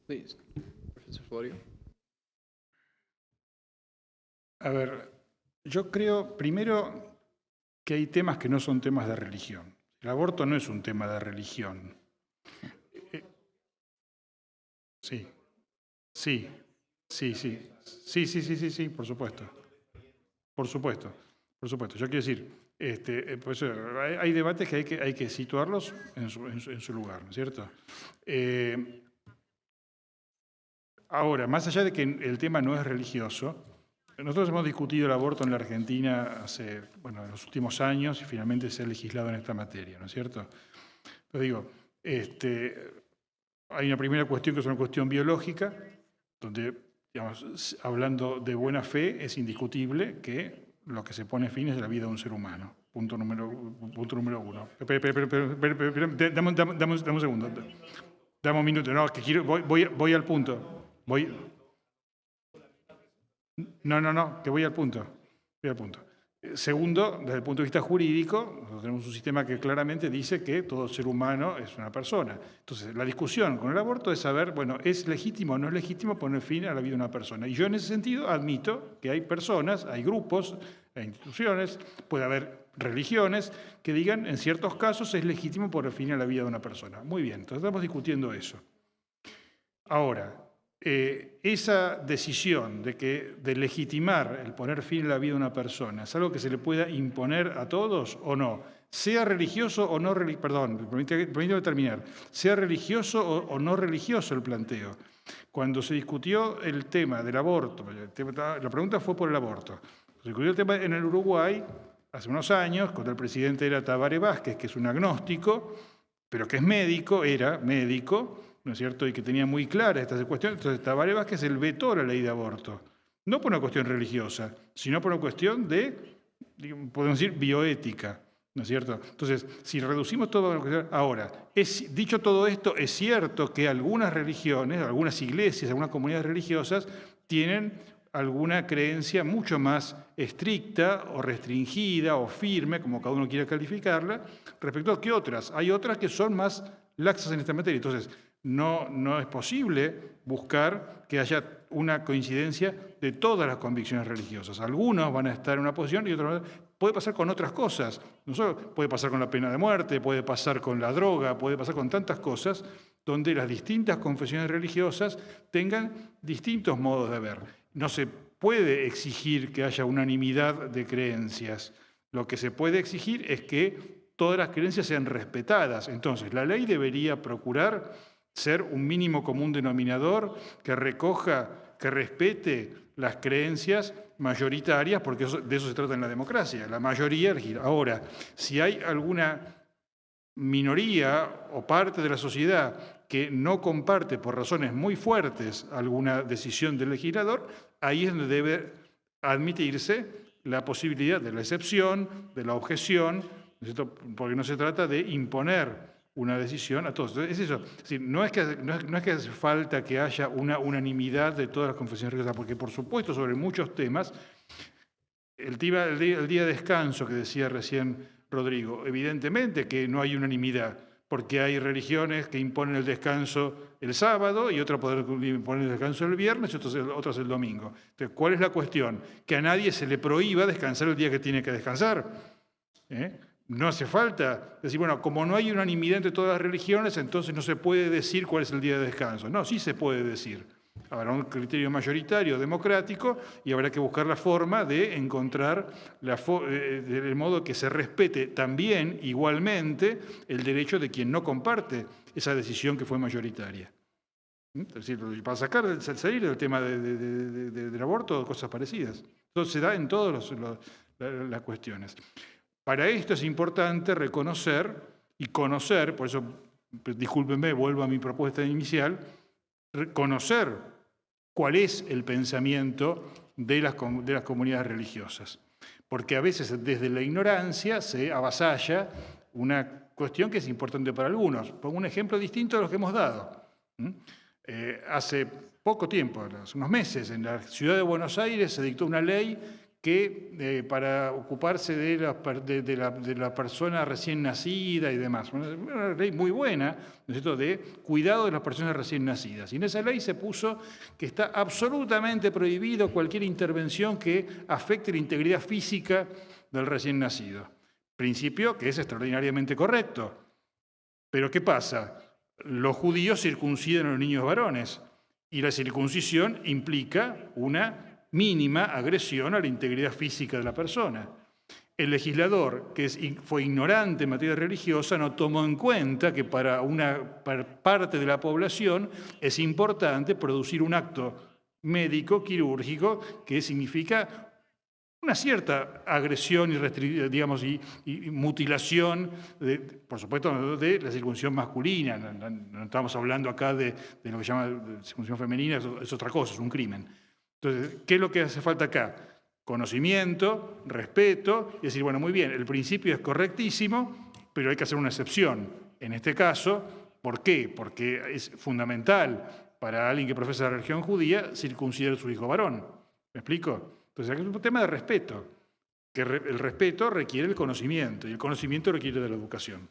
Please, Professor Florio. A ver, yo creo, primero, que hay temas que no son temas de religión. El aborto no es un tema de religión. Sí, por supuesto. Por supuesto. Yo quiero decir, pues, hay debates que hay que situarlos en su lugar, ¿no es cierto? Ahora, más allá de que el tema no es religioso, nosotros hemos discutido el aborto en la Argentina en los últimos años y finalmente se ha legislado en esta materia, ¿no es cierto? Pero digo, hay una primera cuestión que es una cuestión biológica, donde, digamos, hablando de buena fe, es indiscutible que lo que se pone fin es la vida de un ser humano. Punto número uno. Dame un segundo. Dame un minuto. No, que voy al punto. No, que voy al punto. Segundo, desde el punto de vista jurídico, nosotros tenemos un sistema que claramente dice que todo ser humano es una persona. Entonces, la discusión con el aborto es saber, bueno, ¿es legítimo o no es legítimo poner fin a la vida de una persona? Y yo en ese sentido admito que hay personas, hay grupos, hay instituciones, puede haber religiones que digan, en ciertos casos es legítimo poner fin a la vida de una persona. Muy bien, entonces estamos discutiendo eso. Ahora, esa decisión de legitimar el poner fin a la vida de una persona, ¿es algo que se le pueda imponer a todos o no? Sea religioso o no religioso, perdón, permítame terminar, sea religioso o no religioso el planteo. Cuando se discutió el tema del aborto, la pregunta fue por el aborto, Se discutió el tema en el Uruguay hace unos años, cuando el presidente era Tabaré Vázquez, que es un agnóstico, pero que es médico, era médico, ¿no es cierto?, y que tenía muy claras estas cuestiones. Entonces, Tabaré Vázquez él vetó la ley de aborto, no por una cuestión religiosa, sino por una cuestión de, podemos decir, bioética, ¿no es cierto? Entonces, si reducimos todo... Ahora, dicho todo esto, es cierto que algunas religiones, algunas iglesias, algunas comunidades religiosas tienen alguna creencia mucho más estricta o restringida o firme, como cada uno quiera calificarla, respecto a que otras. Hay otras que son más laxas en esta materia. Entonces, no es posible buscar que haya una coincidencia de todas las convicciones religiosas. Algunos van a estar en una posición y otros puede pasar con otras cosas. No solo puede pasar con la pena de muerte, puede pasar con la droga, puede pasar con tantas cosas donde las distintas confesiones religiosas tengan distintos modos de ver. No se puede exigir que haya unanimidad de creencias. Lo que se puede exigir es que todas las creencias sean respetadas. Entonces, la ley debería procurar ser un mínimo común denominador que recoja, que respete las creencias mayoritarias, porque de eso se trata en la democracia, la mayoría elegir. Ahora, si hay alguna minoría o parte de la sociedad que no comparte por razones muy fuertes alguna decisión del legislador, ahí es donde debe admitirse la posibilidad de la excepción, de la objeción, porque no se trata de imponer una decisión a todos. Entonces, es eso. Es decir, no es que hace falta que haya una unanimidad de todas las confesiones religiosas, porque por supuesto sobre muchos temas, el día de descanso que decía recién Rodrigo, evidentemente que no hay unanimidad, porque hay religiones que imponen el descanso el sábado y otras imponen el descanso el viernes y otras el domingo. Entonces, ¿cuál es la cuestión? Que a nadie se le prohíba descansar el día que tiene que descansar. No hace falta decir, bueno, como no hay unanimidad entre todas las religiones, entonces no se puede decir cuál es el día de descanso. No, sí se puede decir. Habrá un criterio mayoritario, democrático, y habrá que buscar la forma de encontrar de modo que se respete también, igualmente, el derecho de quien no comparte esa decisión que fue mayoritaria. Es decir, para salir del tema del aborto o cosas parecidas. Entonces se da en todas las cuestiones. Para esto es importante reconocer y conocer, por eso, discúlpenme, vuelvo a mi propuesta inicial, conocer cuál es el pensamiento de las comunidades religiosas. Porque a veces desde la ignorancia se avasalla una cuestión que es importante para algunos. Pongo un ejemplo distinto de los que hemos dado. Hace poco tiempo, hace unos meses, en la ciudad de Buenos Aires se dictó una ley que para ocuparse de la persona recién nacida y demás. Una ley muy buena, ¿no es cierto?, de cuidado de las personas recién nacidas. Y en esa ley se puso que está absolutamente prohibido cualquier intervención que afecte la integridad física del recién nacido. Principio que es extraordinariamente correcto. Pero ¿qué pasa? Los judíos circuncidan a los niños varones y la circuncisión implica una mínima agresión a la integridad física de la persona. El legislador, que fue ignorante en materia religiosa, no tomó en cuenta que para una parte de la población es importante producir un acto médico, quirúrgico, que significa una cierta agresión y mutilación, por supuesto, de la circuncisión masculina. No estamos hablando acá de lo que se llama circuncisión femenina, es otra cosa, es un crimen. Entonces, ¿qué es lo que hace falta acá? Conocimiento, respeto, y decir, bueno, muy bien, el principio es correctísimo, pero hay que hacer una excepción. En este caso, ¿por qué? Porque es fundamental para alguien que profesa la religión judía circuncidar a su hijo varón. ¿Me explico? Entonces, es un tema de respeto, que el respeto requiere el conocimiento, y el conocimiento requiere de la educación.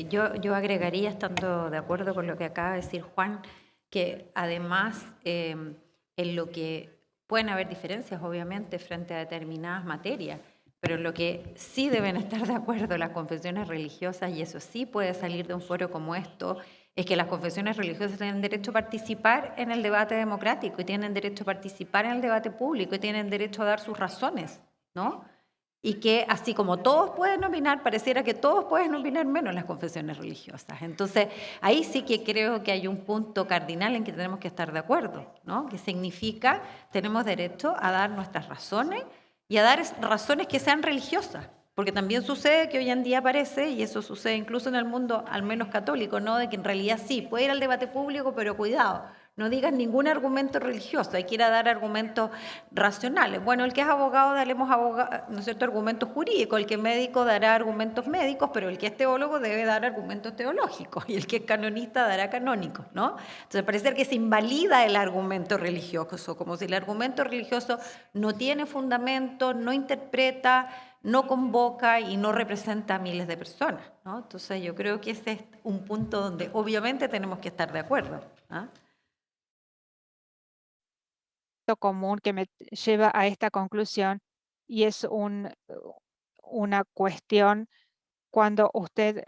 Yo agregaría, estando de acuerdo con lo que acaba de decir Juan, que además en lo que pueden haber diferencias, obviamente, frente a determinadas materias, pero en lo que sí deben estar de acuerdo las confesiones religiosas, y eso sí puede salir de un foro como esto, es que las confesiones religiosas tienen derecho a participar en el debate democrático y tienen derecho a participar en el debate público y tienen derecho a dar sus razones, ¿no? y que así como todos pueden opinar, pareciera que todos pueden opinar menos las confesiones religiosas. Entonces, ahí sí que creo que hay un punto cardinal en que tenemos que estar de acuerdo, ¿no? Que significa, tenemos derecho a dar nuestras razones y a dar razones que sean religiosas. Porque también sucede que hoy en día parece, y eso sucede incluso en el mundo al menos católico, ¿no? De que en realidad sí, puede ir al debate público, pero cuidado, no digas ningún argumento religioso, hay que ir a dar argumentos racionales. Bueno, el que es abogado, daremos ¿no es cierto?, argumentos jurídicos, el que es médico dará argumentos médicos, pero el que es teólogo debe dar argumentos teológicos, y el que es canonista dará canónicos, ¿no? Entonces parece que se invalida el argumento religioso, como si el argumento religioso no tiene fundamento, no interpreta, no convoca y no representa a miles de personas, ¿no? Entonces yo creo que ese es un punto donde obviamente tenemos que estar de acuerdo, ¿ah? Común que me lleva a esta conclusión y es una cuestión cuando usted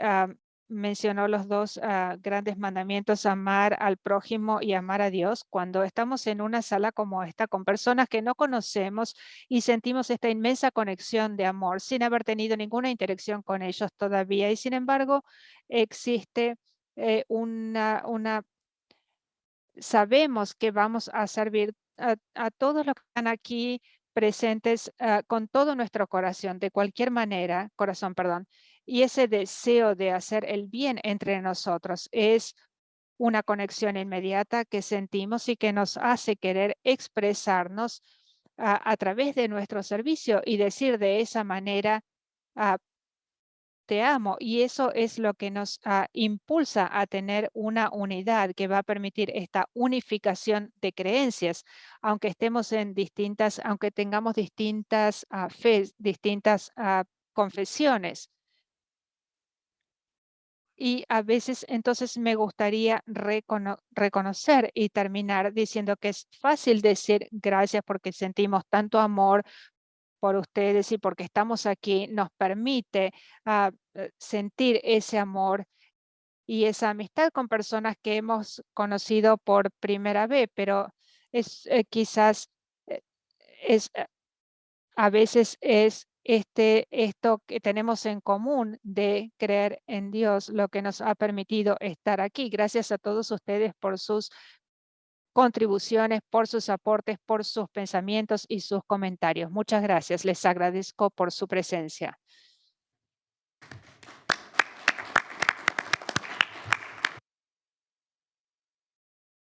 mencionó los dos grandes mandamientos, amar al prójimo y amar a Dios. Cuando estamos en una sala como esta con personas que no conocemos y sentimos esta inmensa conexión de amor sin haber tenido ninguna interacción con ellos todavía, y sin embargo existe una sabemos que vamos a servir a todos los que están aquí presentes con todo nuestro corazón, de cualquier manera, corazón, perdón. Y ese deseo de hacer el bien entre nosotros es una conexión inmediata que sentimos y que nos hace querer expresarnos a través de nuestro servicio y decir de esa manera, ah, te amo. Y eso es lo que nos impulsa a tener una unidad que va a permitir esta unificación de creencias, aunque estemos en distintas, aunque tengamos distintas fe, distintas confesiones. Y a veces entonces me gustaría reconocer y terminar diciendo que es fácil decir gracias porque sentimos tanto amor por ustedes y porque estamos aquí, nos permite sentir ese amor y esa amistad con personas que hemos conocido por primera vez, pero es quizás eh, es a veces es esto que tenemos en común de creer en Dios lo que nos ha permitido estar aquí. Gracias a todos ustedes por sus contribuciones, por sus aportes, por sus pensamientos y sus comentarios. Muchas gracias. Les agradezco por su presencia.